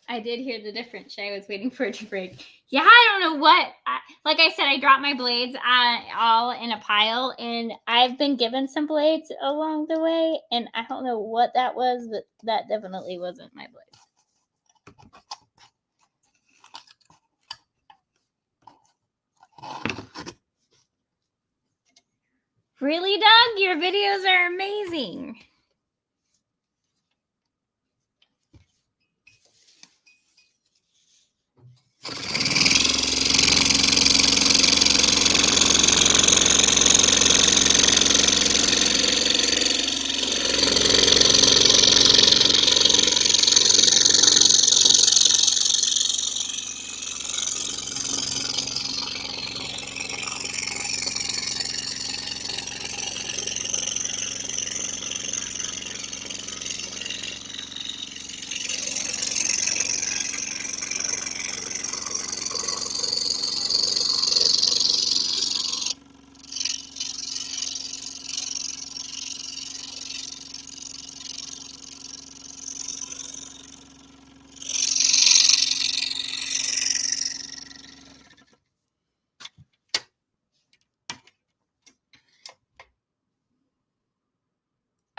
I did hear the difference. I was waiting for it to break. Yeah, I don't know what. Like I said, I dropped my blades all in a pile, and I've been given some blades along the way, and I don't know what that was, but that definitely wasn't my blades. Really, Doug? Your videos are amazing.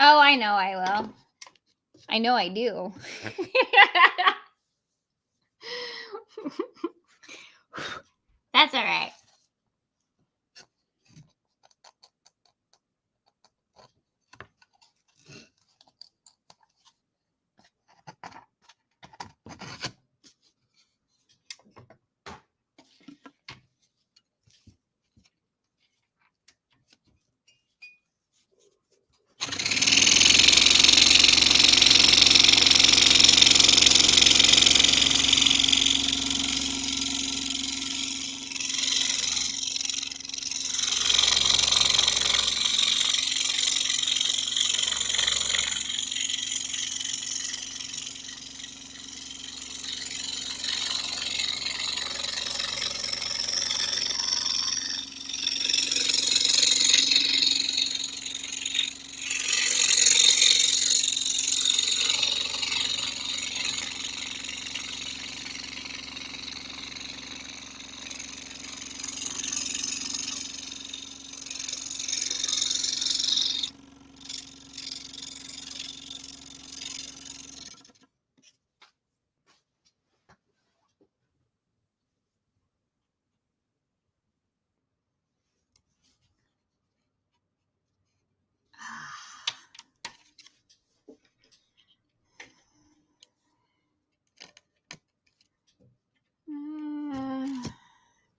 Oh, I know I will. I know I do. That's all right.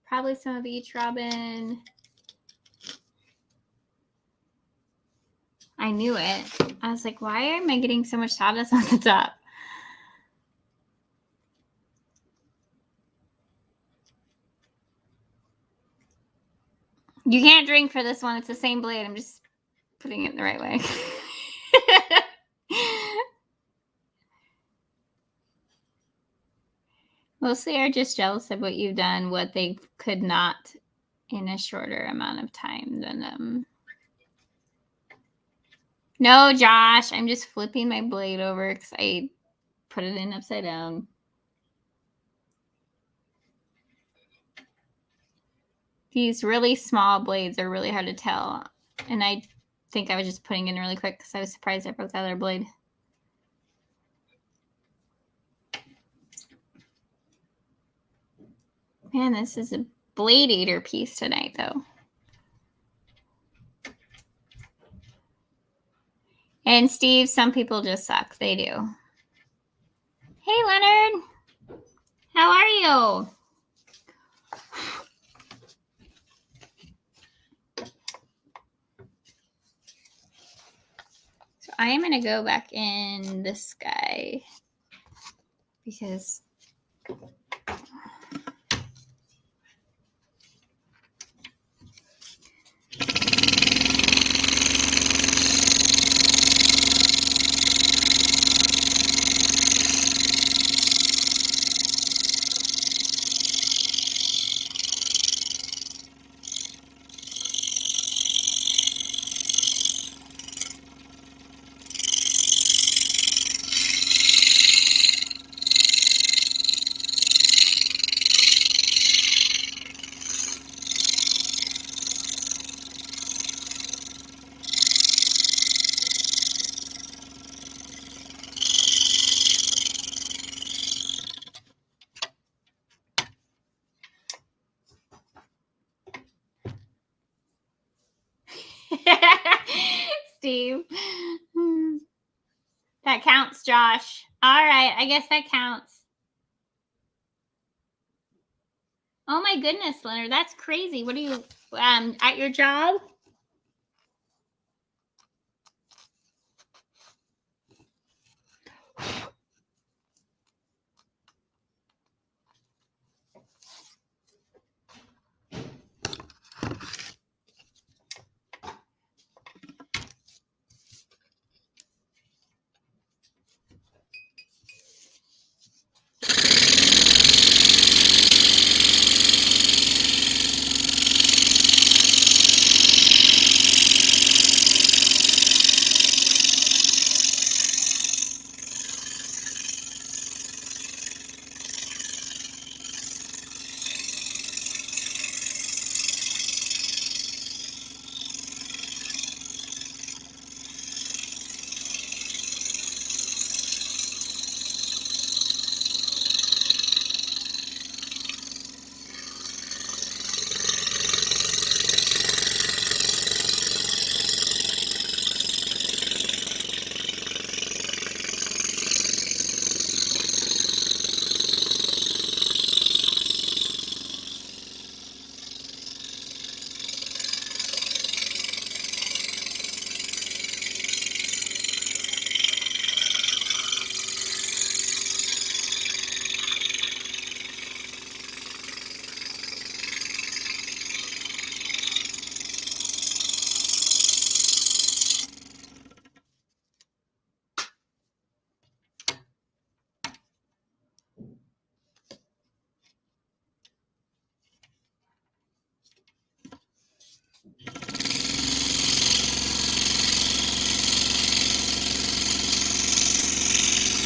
Probably some of each, Robin. I I knew it. I was like, why am I getting so much sawdust on the top? You can't drink for this one. It's the same blade. I'm just putting it the right way. Mostly are just jealous of what you've done, what they could not in a shorter amount of time than them. No, Josh, I'm just flipping my blade over because I put it in upside down. These really small blades are really hard to tell. And I think I was just putting in really quick because I was surprised I broke the other blade. Man, this is a Blade Eater piece tonight, though. And Steve, some people just suck. They do. Hey, Leonard. How are you? So I am going to go back in this guy because Steve. That counts, Josh. All right, I guess that counts. Oh my goodness, Leonard, that's crazy. What are you at your job?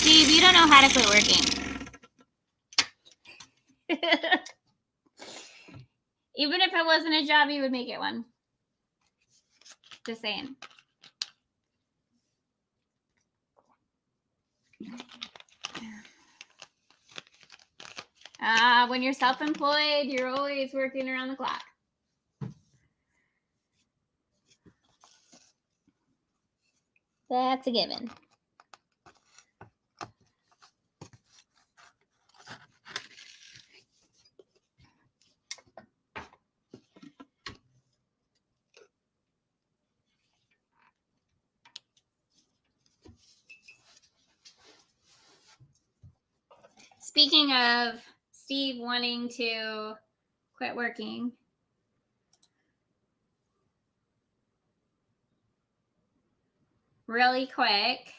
Steve, you don't know how to quit working. Even if it wasn't a job, you would make it one. Just saying. When you're self-employed, you're always working around the clock. That's a given. Speaking of Steve wanting to quit working, really quick.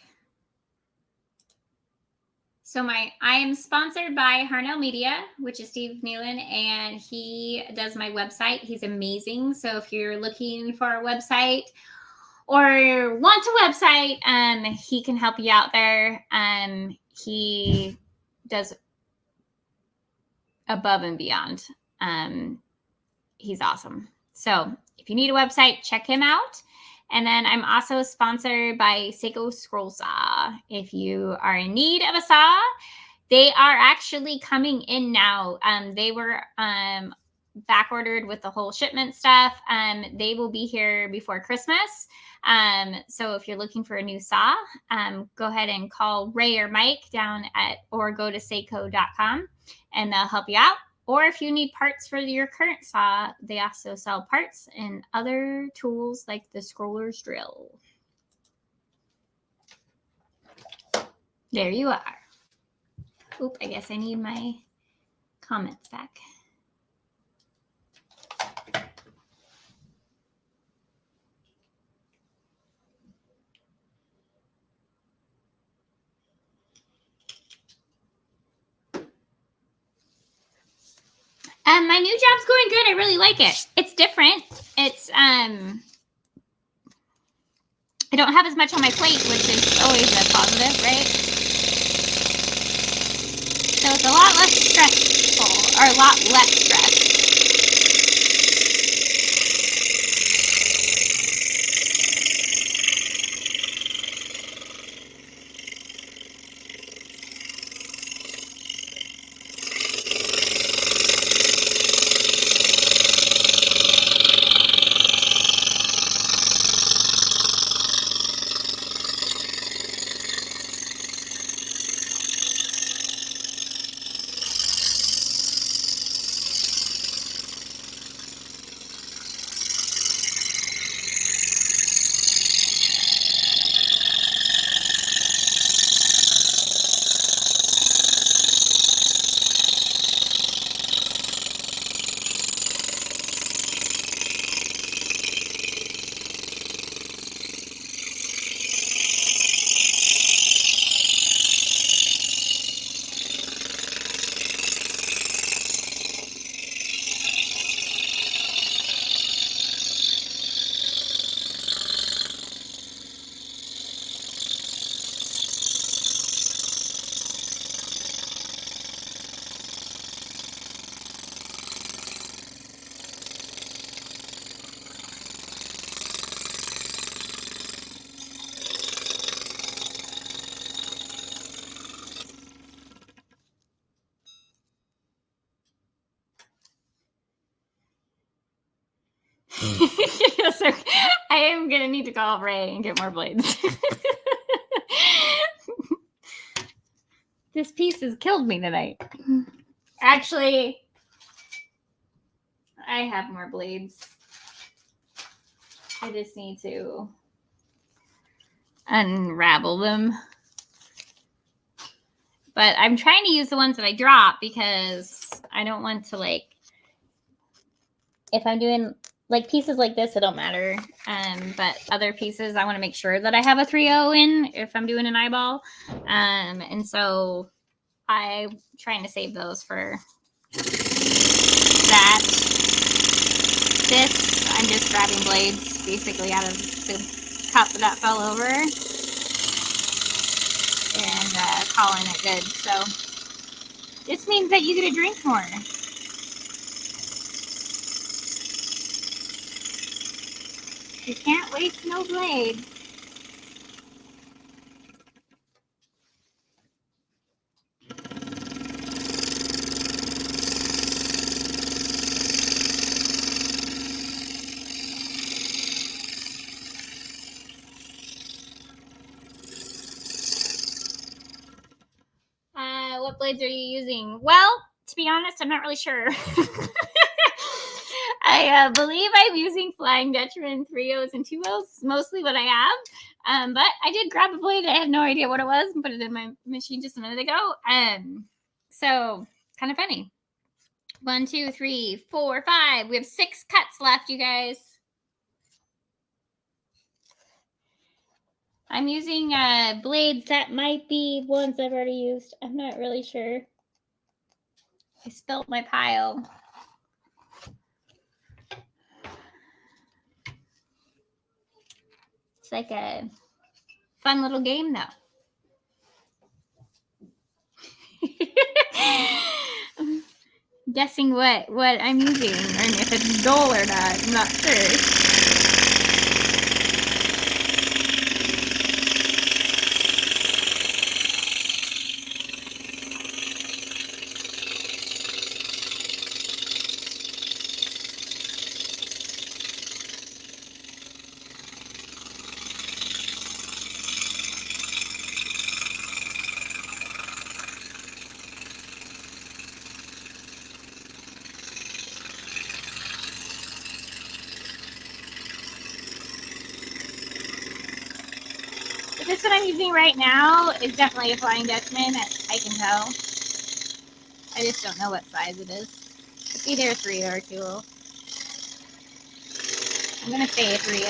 So I am sponsored by Harnell Media, which is Steve Nealon, and he does my website. He's amazing. So if you're looking for a website or want a website, he can help you out there. He does above and beyond. He's awesome. So if you need a website, check him out. And then I'm also sponsored by Seiko Scroll Saw. If you are in need of a saw, they are actually coming in now. They were back ordered with the whole shipment stuff. They will be here before Christmas. So if you're looking for a new saw, go ahead and call Ray or Mike or go to Seiko.com and they'll help you out. Or if you need parts for your current saw, they also sell parts and other tools like the scroller's drill. There you are. Oop, I guess I need my comments back. My new job's going good. I really like it. It's different. It's I don't have as much on my plate, which is always a positive, right? So it's a lot less stressful, or a lot less stress. So I am going to need to call Ray and get more blades. This piece has killed me tonight. Actually, I have more blades. I just need to unravel them. But I'm trying to use the ones that I drop because I don't want to, like, if I'm doing like pieces like this, it don't matter. But other pieces, I want to make sure that I have a 3/0 in if I'm doing an eyeball. And so I'm trying to save those for that. This, I'm just grabbing blades basically out of the cup that fell over and calling it good. So this means that you get to drink more. You can't waste no blade. What blades are you using? Well, to be honest, I'm not really sure. I believe I'm using Flying Dutchman 3/0s and 2/0s, mostly what I have. But I did grab a blade. I had no idea what it was and put it in my machine just a minute ago. So kind of funny. 1, 2, 3, 4, 5. We have 6 cuts left, you guys. I'm using blades that might be ones I've already used. I'm not really sure. I spilled my pile. It's like a fun little game, though. Guessing what I'm using and if it's dull or not. I'm not sure. This one I'm using right now is definitely a Flying Dutchman. I can tell. I just don't know what size it is. It's either a 3 or a 2. I'm going to say a 3.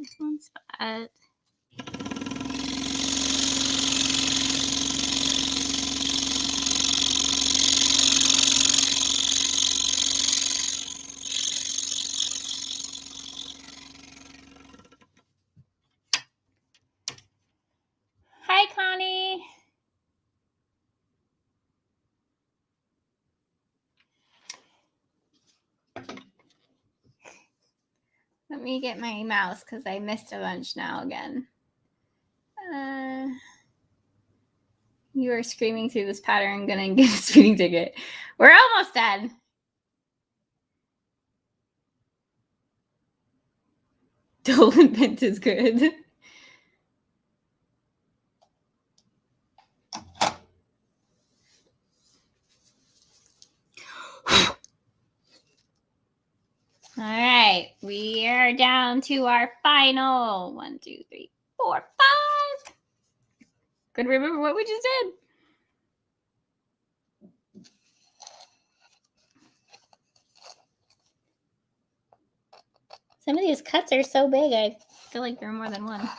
This one's spot. Hi, Connie. Let me get my mouse because I missed a bunch now again. You are screaming through this pattern, gonna get a speeding ticket. We're almost done. Dolan Bent is good. All right, we are down to our final 1, 2, 3, 4, 5. Could remember what we just did. Some of these cuts are so big, I feel like they're more than one.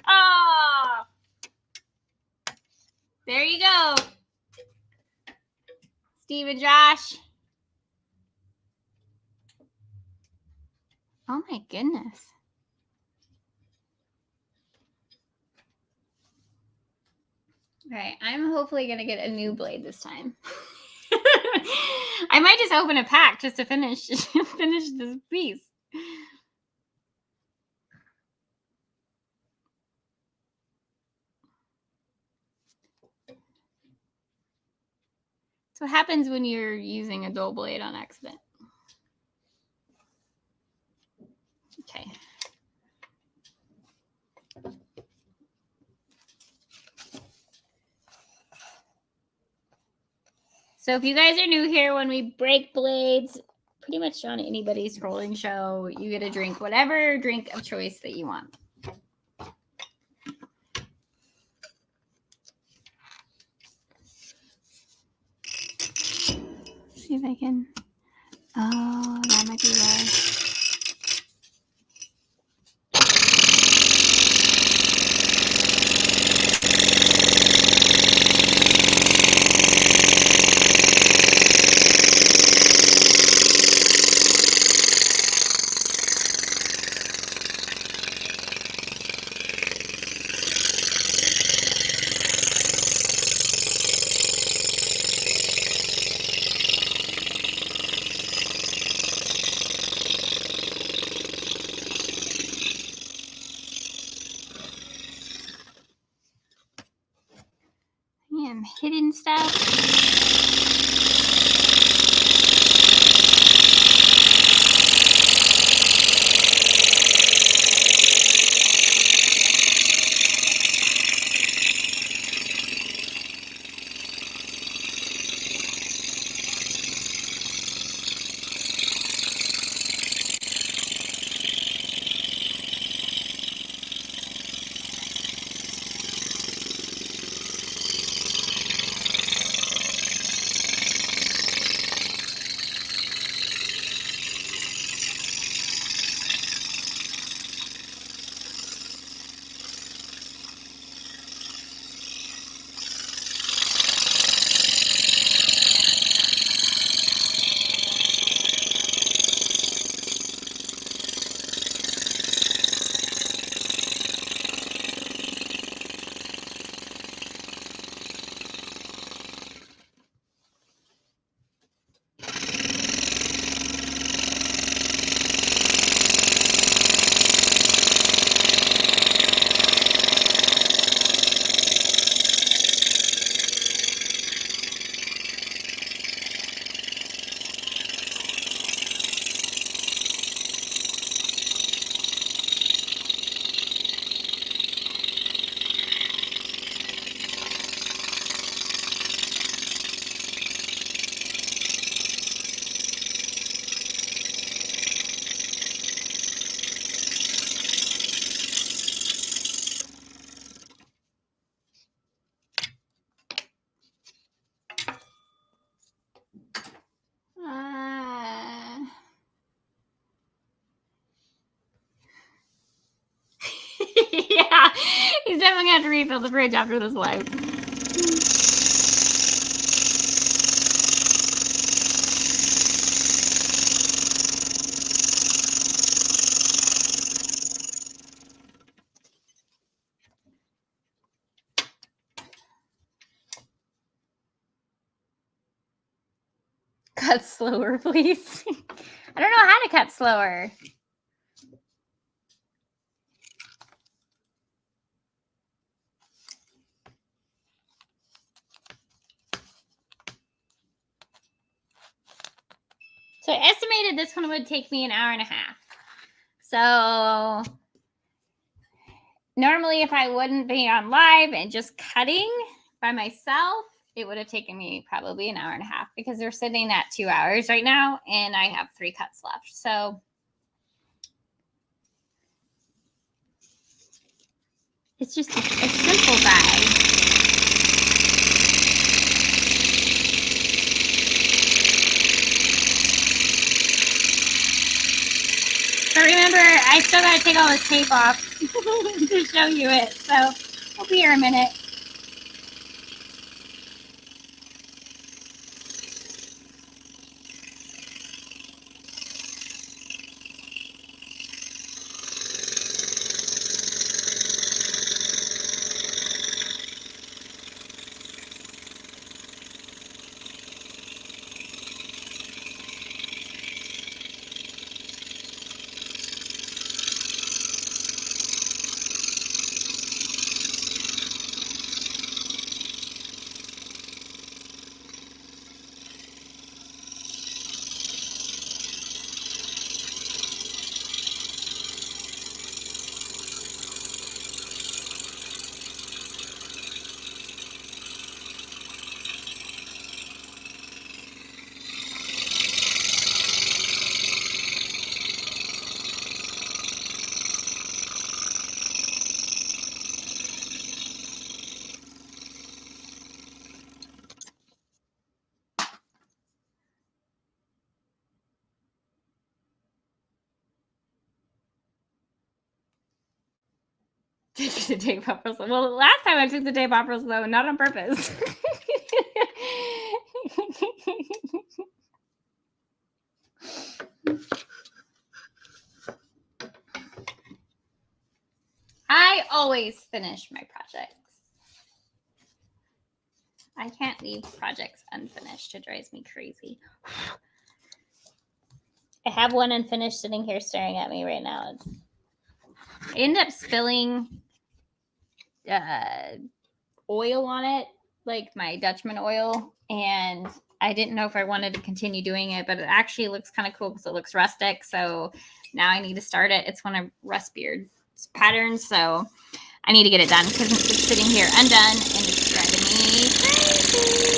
Oh, there you go. Steve and Josh. Oh my goodness. All right, I'm hopefully going to get a new blade this time. I might just open a pack just to finish this piece. That's what happens when you're using a dull blade on accident. Okay. So if you guys are new here, when we break blades, pretty much on anybody's scrolling show, you get a drink, whatever drink of choice that you want. See if I can. Oh, that might be low. Hidden stuff. Yeah, He's definitely going to have to refill the fridge after this live. Cut slower, please. I don't know how to cut slower. So I estimated this one would take me an hour and a half. So normally if I wouldn't be on live and just cutting by myself, it would have taken me probably an hour and a half because we're sitting at 2 hours right now and I have 3 cuts left. So it's just a simple bag. But remember, I still got to take all this tape off to show you it. So we'll be here a minute. Take the tape off real slow. Well, last time I took the tape off real slow, not on purpose. I always finish my projects. I can't leave projects unfinished. It drives me crazy. I have one unfinished sitting here staring at me right now. I ended up spilling oil on it, like my Dutchman oil, and I didn't know if I wanted to continue doing it, but it actually looks kind of cool because it looks rustic. So now I need to start it. It's one of Russ Beard's patterns, so I need to get it done because it's sitting here undone and it's driving me crazy.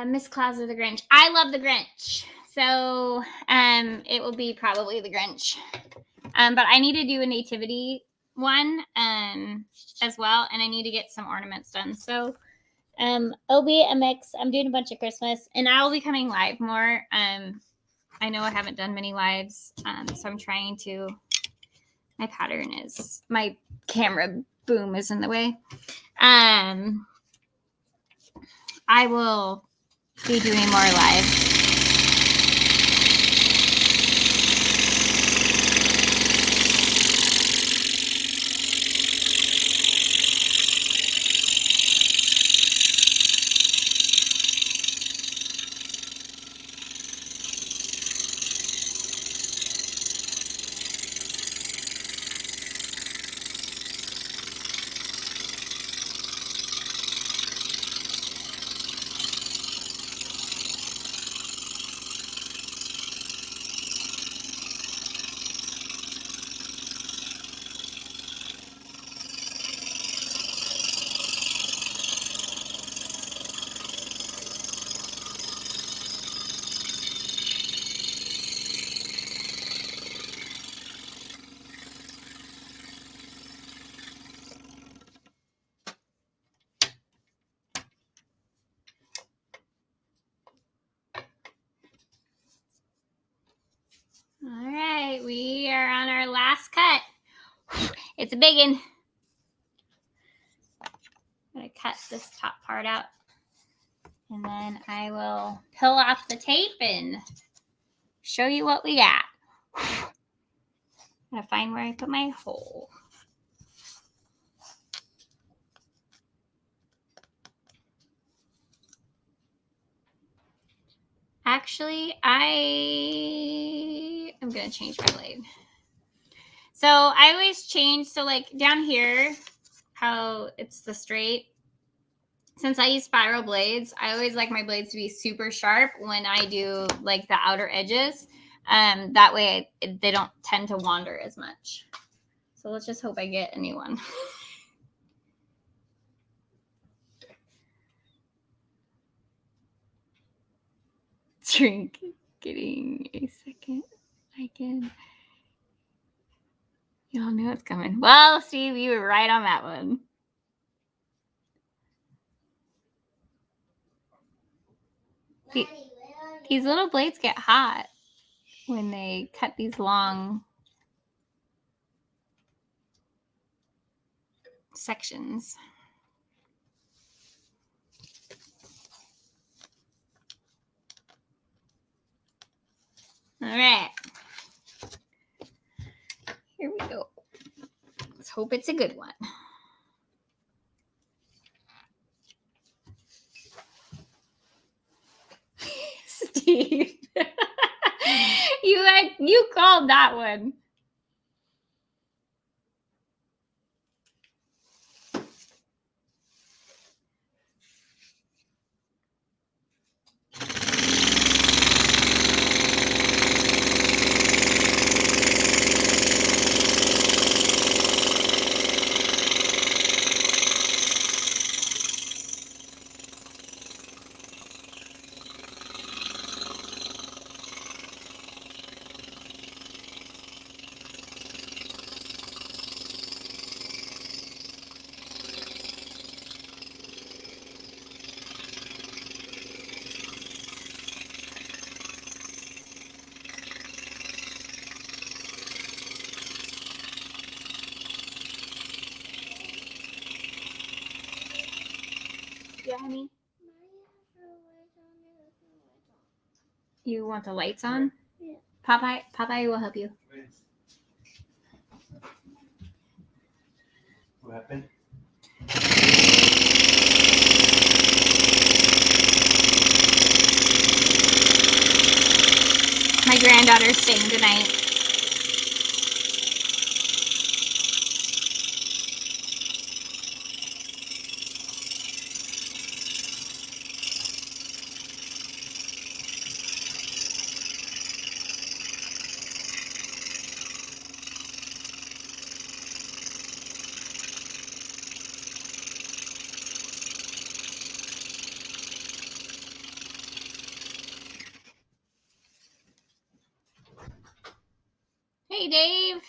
Miss Claus of the Grinch. I love the Grinch. So it will be probably the Grinch. But I need to do a nativity one as well, and I need to get some ornaments done. So it'll be a mix. I'm doing a bunch of Christmas, and I will be coming live more. I know I haven't done many lives, so I'm trying to. My pattern is my camera boom is in the way. I will be doing more lives. All right, we are on our last cut. It's a big one. I'm going to cut this top part out. And then I will peel off the tape and show you what we got. I'm going to find where I put my hole. Actually, I am going to change my blade. So I always change, so like down here, how it's the straight. Since I use spiral blades, I always like my blades to be super sharp when I do like the outer edges. That way they don't tend to wander as much. So let's just hope I get a new one. Drink. Getting a second. I can. Y'all knew it's coming. Well, Steve, you were right on that one. These little blades get hot when they cut these long sections. All right. Here we go. Let's hope it's a good one. Steve. You called that one. Yeah, honey. You want the lights on? Yeah. Popeye will help you. What happened? My granddaughter's staying tonight. Hey, Dave.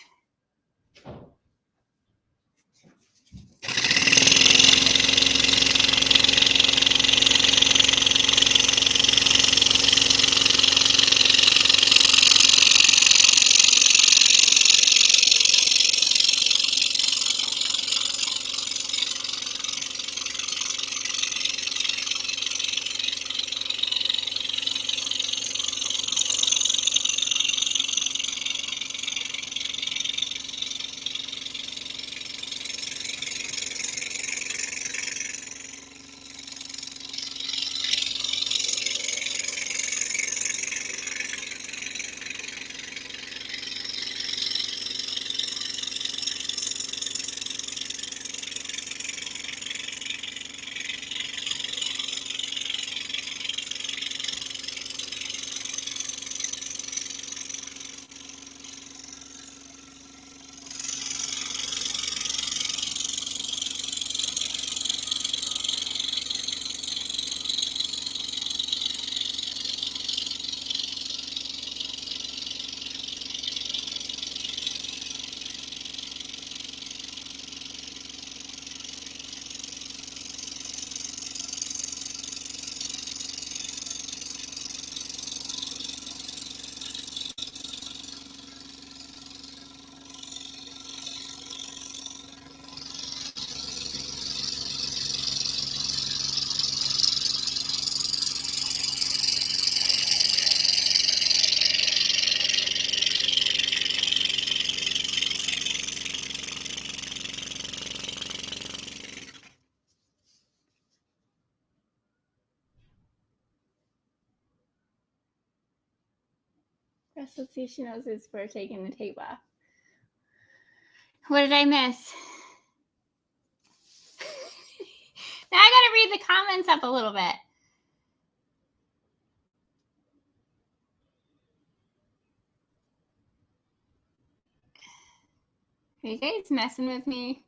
Yes, let's see if she knows it's for taking the tape off. What did I miss? Now I gotta read the comments up a little bit. Are you guys messing with me?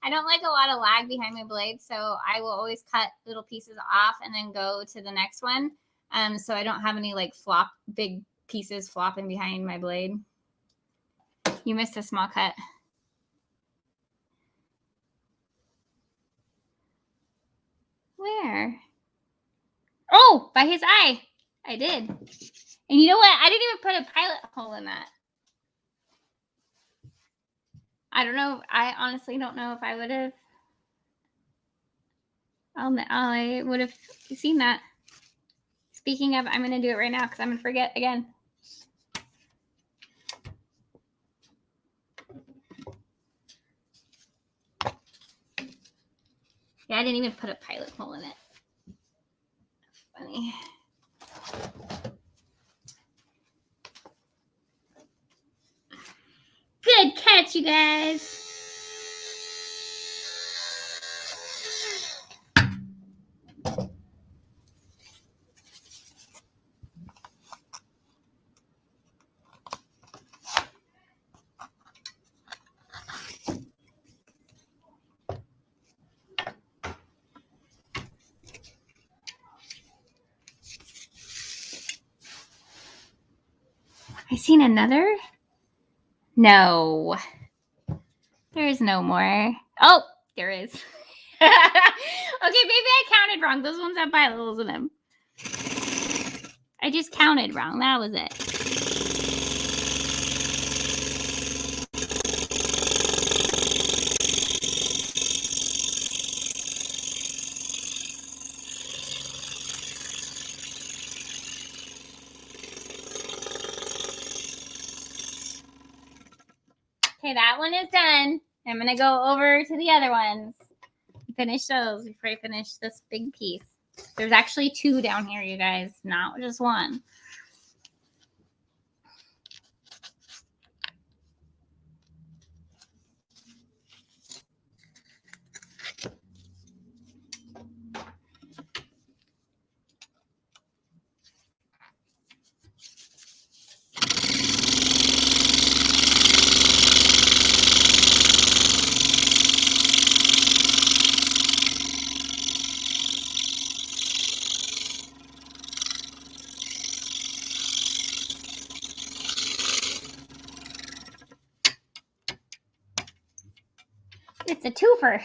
I don't like a lot of lag behind my blade, so I will always cut little pieces off and then go to the next one. So I don't have any like big pieces flopping behind my blade. You missed a small cut. Where? Oh, by his eye. I did. And you know what? I didn't even put a pilot hole in that. I don't know. I honestly don't know if I would have. I would have seen that. Speaking of, I'm going to do it right now because I'm going to forget again. Yeah, I didn't even put a pilot hole in it. Funny. Good catch, you guys. I seen another? No. There's no more. Oh, there is. Okay, maybe I counted wrong. Those ones have pilot holes in them. I just counted wrong. That was it. Okay, that one is done. I'm going to go over to the other ones. Finish those before I finish this big piece. There's actually 2 down here, you guys, not just 1. It's a twofer.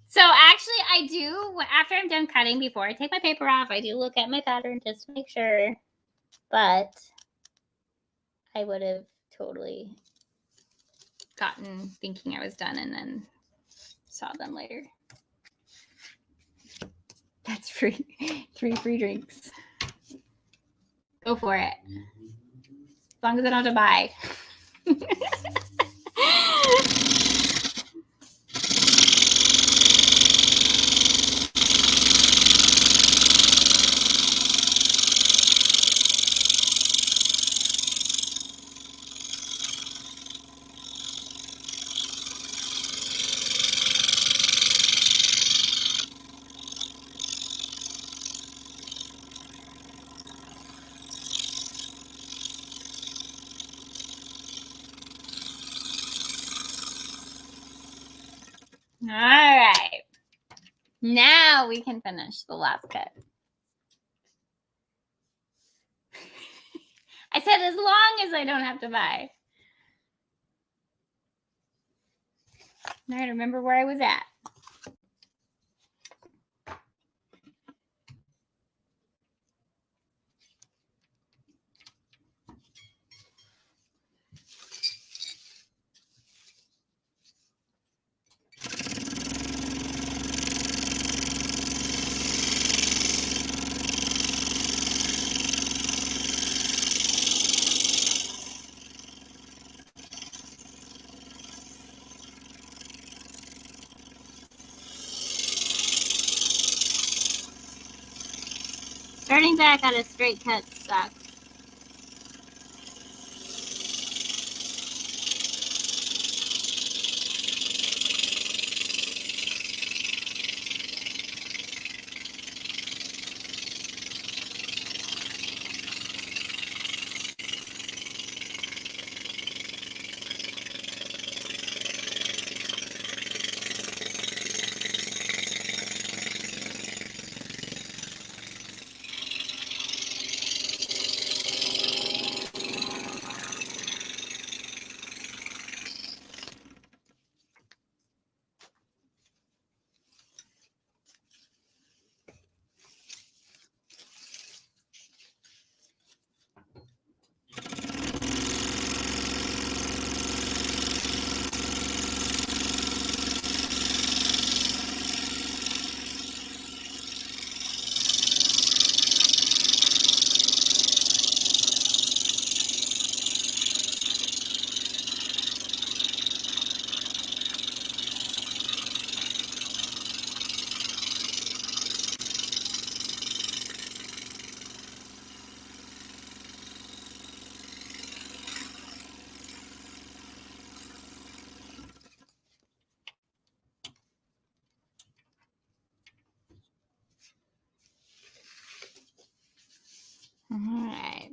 So actually I do, after I'm done cutting, before I take my paper off, I do look at my pattern just to make sure. But I would have totally gotten thinking I was done and then saw them later. That's free. 3 free drinks. Go for it. As long as I don't have to buy. All right. Now we can finish the last cut. I said as long as I don't have to buy. I gotta remember where I was at. Starting back at a straight cut sucks. All right.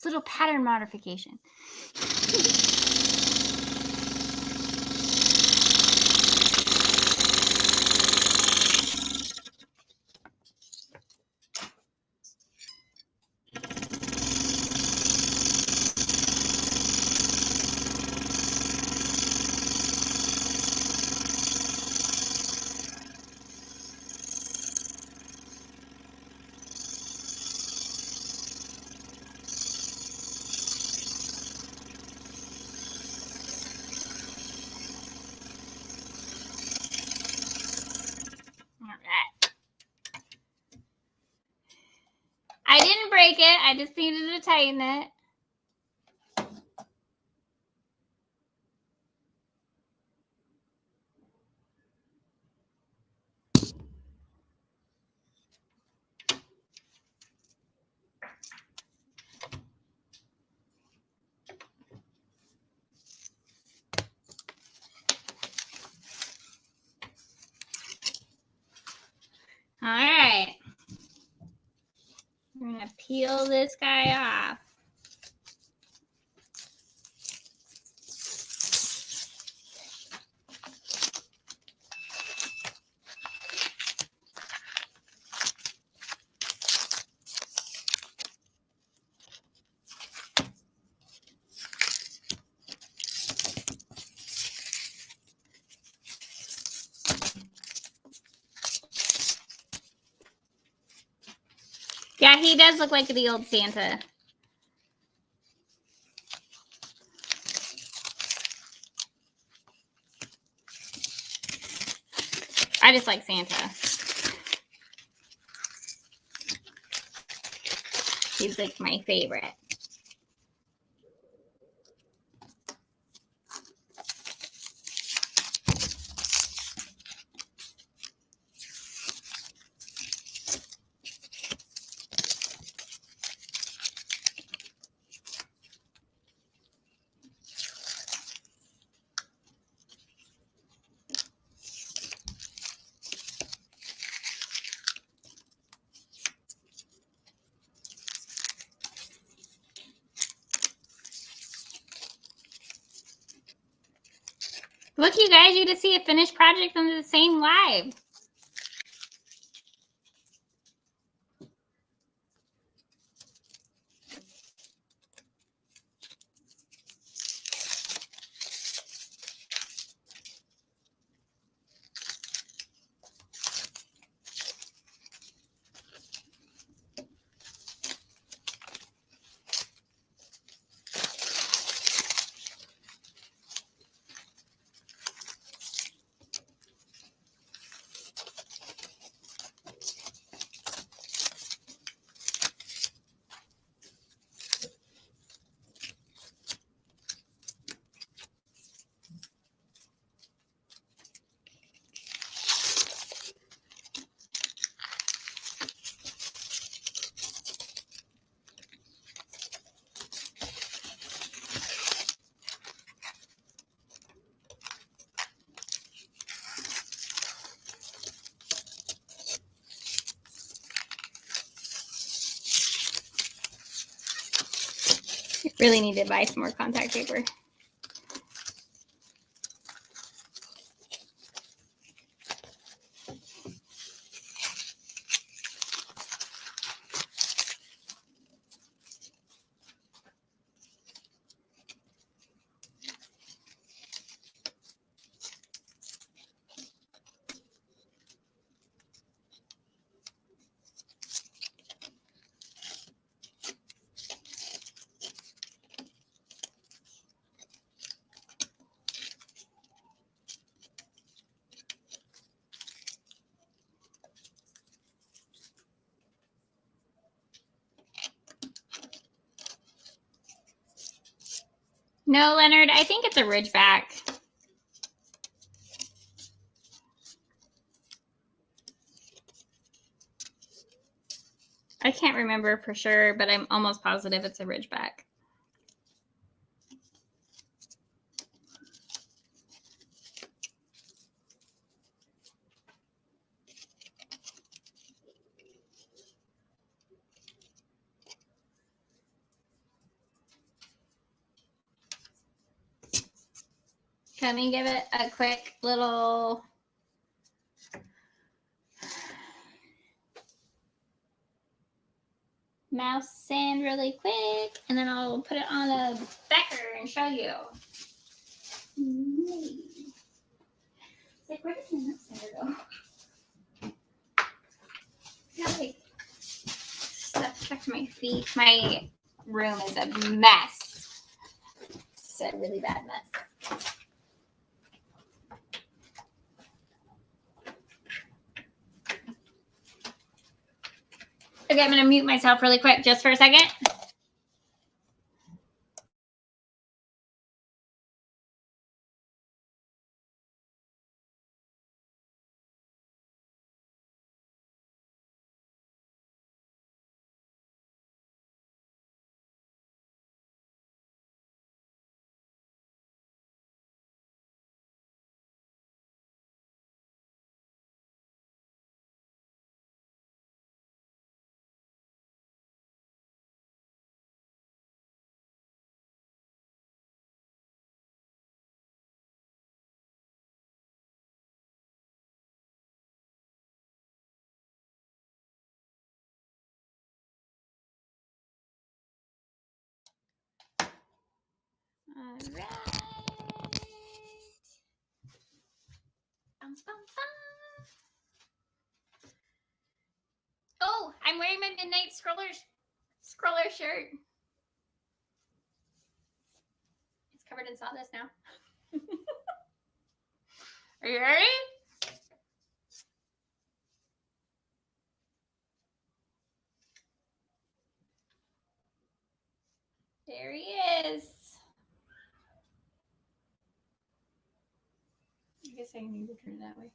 Little pattern modification. I didn't break it. I just needed to tighten it. All right. I'm going to peel this guy off. Yeah, he does look like the old Santa. I just like Santa. He's like my favorite. Look, you guys, you get to see a finished project on the same live. Really need to buy some more contact paper. No, Leonard, I think it's a Ridgeback. I can't remember for sure, but I'm almost positive it's a Ridgeback. Let me give it a quick little mouse sand really quick, and then I'll put it on a Becker and show you. Like, where did my mouse sander go? Got like stuff stuck to my feet. My room is a mess. It's a really bad mess. Okay, I'm gonna mute myself really quick just for a second. All right. Oh, I'm wearing my Midnight Scroller shirt. It's covered in sawdust now. Are you ready? There he is. I guess I need to turn it that way.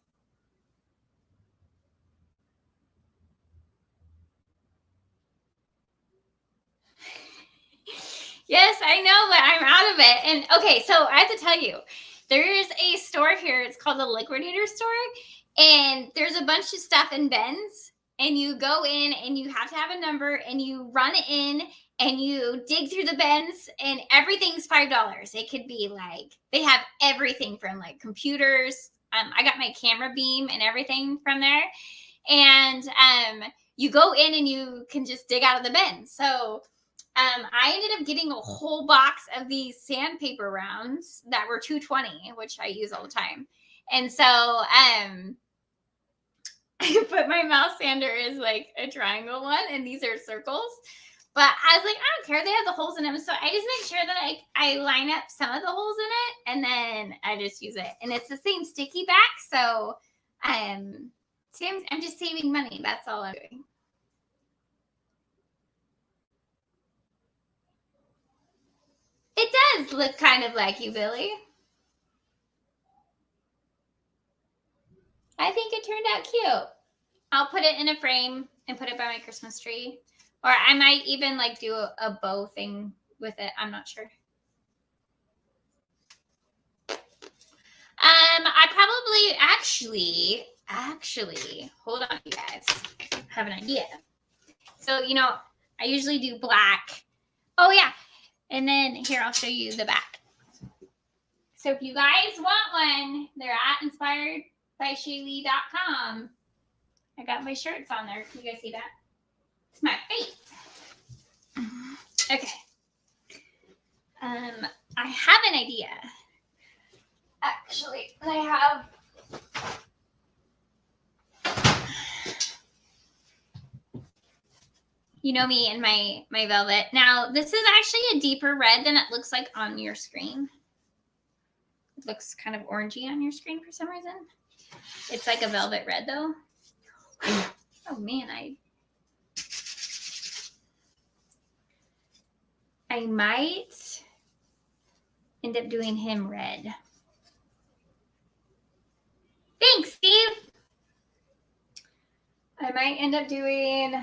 Yes, I know, but I'm out of it. And okay, so I have to tell you, there is a store here. It's called the Liquidator Store. And there's a bunch of stuff in bins. And you go in and you have to have a number and you run it in and you dig through the bins and everything's $5. It could be like, they have everything from like computers. I got my camera beam and everything from there. And you go in and you can just dig out of the bin. So I ended up getting a whole box of these sandpaper rounds that were $2.20, which I use all the time. And so I put my mouse sander is like a triangle one, and these are circles. But I was like, I don't care. They have the holes in them. So I just make sure that I line up some of the holes in it, and then I just use it. And it's the same sticky back. So I'm just saving money. That's all I'm doing. It does look kind of like you, Billy. I think it turned out cute. I'll put it in a frame and put it by my Christmas tree. Or I might even like do a bow thing with it. I'm not sure. I probably actually, hold on, you guys. I have an idea. So, I usually do black. Oh, yeah. And then here, I'll show you the back. So if you guys want one, they're at inspiredbyshaylee.com. I got my shirts on there. Can you guys see that? It's my face. Okay. I have an idea. Actually, I have. You know me and my velvet. Now, this is actually a deeper red than it looks like on your screen. It looks kind of orangey on your screen for some reason. It's like a velvet red, though. Oh, man, I might end up doing him red. Thanks, Steve. I might end up doing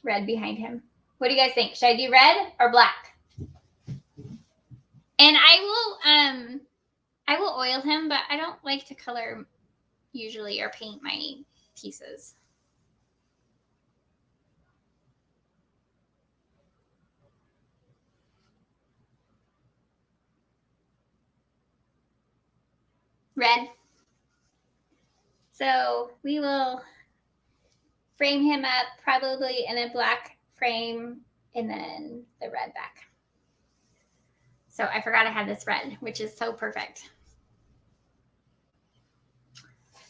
red behind him. What do you guys think? Should I do red or black? And I will oil him, but I don't like to color usually or paint my pieces. Red. So we will frame him up probably in a black frame and then the red back. So I forgot I had this red, which is so perfect.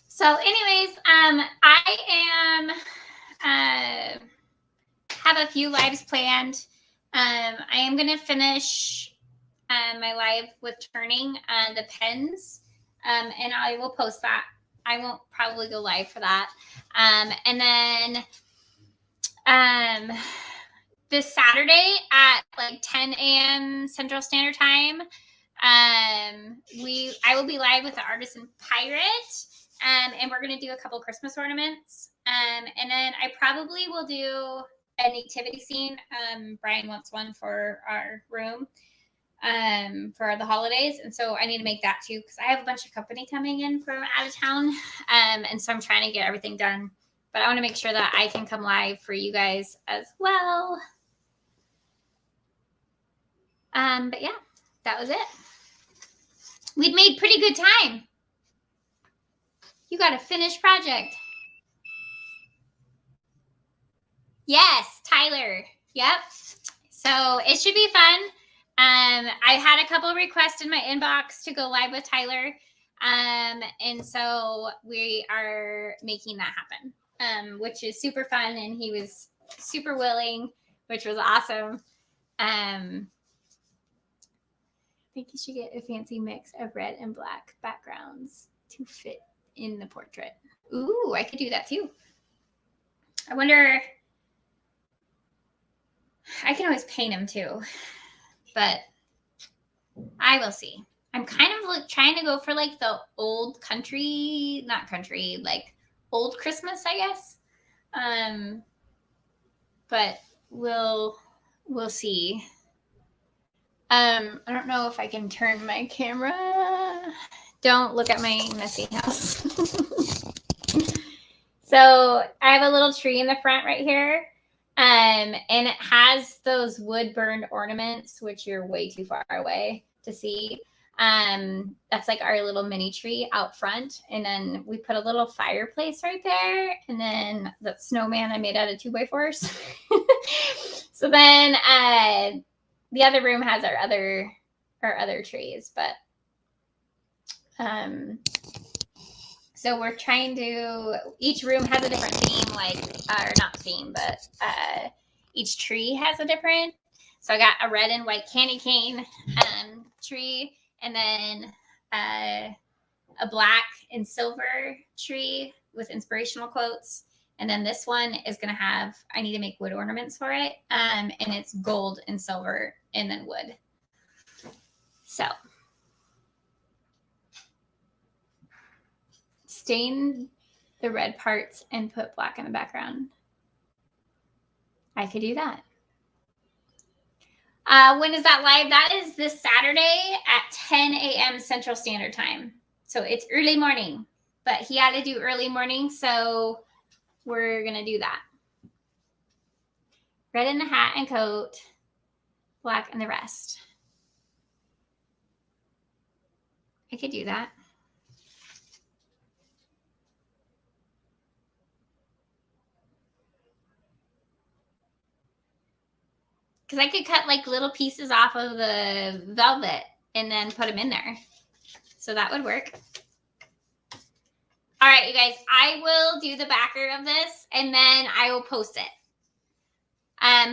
So anyways, I have a few lives planned. I am going to finish my live with turning the pens, and I will post that. I won't probably go live for that. And then this Saturday at like 10 a.m. Central Standard Time, I will be live with the Artisan Pirate, and we're going to do a couple Christmas ornaments. And then I probably will do a nativity scene. Brian wants one for our room for the holidays, and so I need to make that too because I have a bunch of company coming in from out of town, and so I'm trying to get everything done, but I want to make sure that I can come live for you guys as well. But yeah, that was it. We'd made pretty good time. You got a finished project. Yes, Tyler. Yep. So it should be fun. I had a couple requests in my inbox to go live with Tyler. And so we are making that happen, which is super fun. And he was super willing, which was awesome. I think you should get a fancy mix of red and black backgrounds to fit in the portrait. Ooh, I could do that too. I wonder, I can always paint him too, but I will see. I'm kind of like trying to go for like the old country, not country, like old Christmas, I guess. But we'll see. I don't know if I can turn my camera. Don't look at my messy house. So I have a little tree in the front right here. And it has those wood burned ornaments, which you're way too far away to see. That's like our little mini tree out front. And then we put a little fireplace right there. And then the snowman I made out of 2x4s. So then the other room has our other trees, but so we're trying to, each room has a different theme, like, or not theme, but each tree has a different. So I got a red and white candy cane tree, and then a black and silver tree with inspirational quotes. And then this one is going to have, I need to make wood ornaments for it. And it's gold and silver and then wood. So stain the red parts and put black in the background. I could do that. When is that live? That is this Saturday at 10 a.m. Central Standard Time. So it's early morning, but he had to do early morning, so we're going to do that. Red in the hat and coat, black, and the rest. I could do that. Because I could cut like little pieces off of the velvet and then put them in there. So that would work. All right, you guys, I will do the backer of this and then I will post it.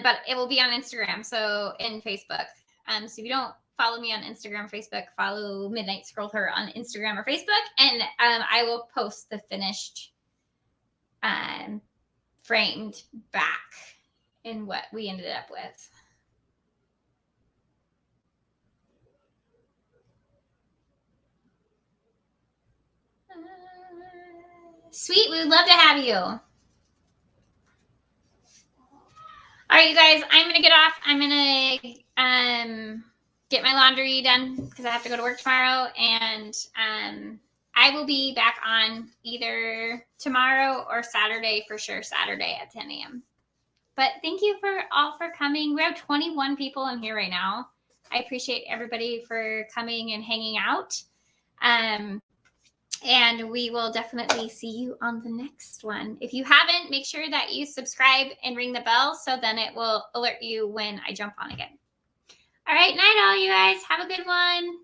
But it will be on Instagram, so in Facebook. So if you don't follow me on Instagram, Facebook, follow Midnight Scroll Her on Instagram or Facebook, and I will post the finished framed back in what we ended up with. Sweet, we would love to have you. All right, you guys, I'm gonna get off. I'm gonna get my laundry done because I have to go to work tomorrow, and I will be back on either tomorrow or Saturday for sure. Saturday at 10 a.m. But thank you for coming. We have 21 people in here right now. I appreciate everybody for coming and hanging out. And we will definitely see you on the next one. If you haven't, make sure that you subscribe and ring the bell so then it will alert you when I jump on again. All right, night all, you guys. Have a good one.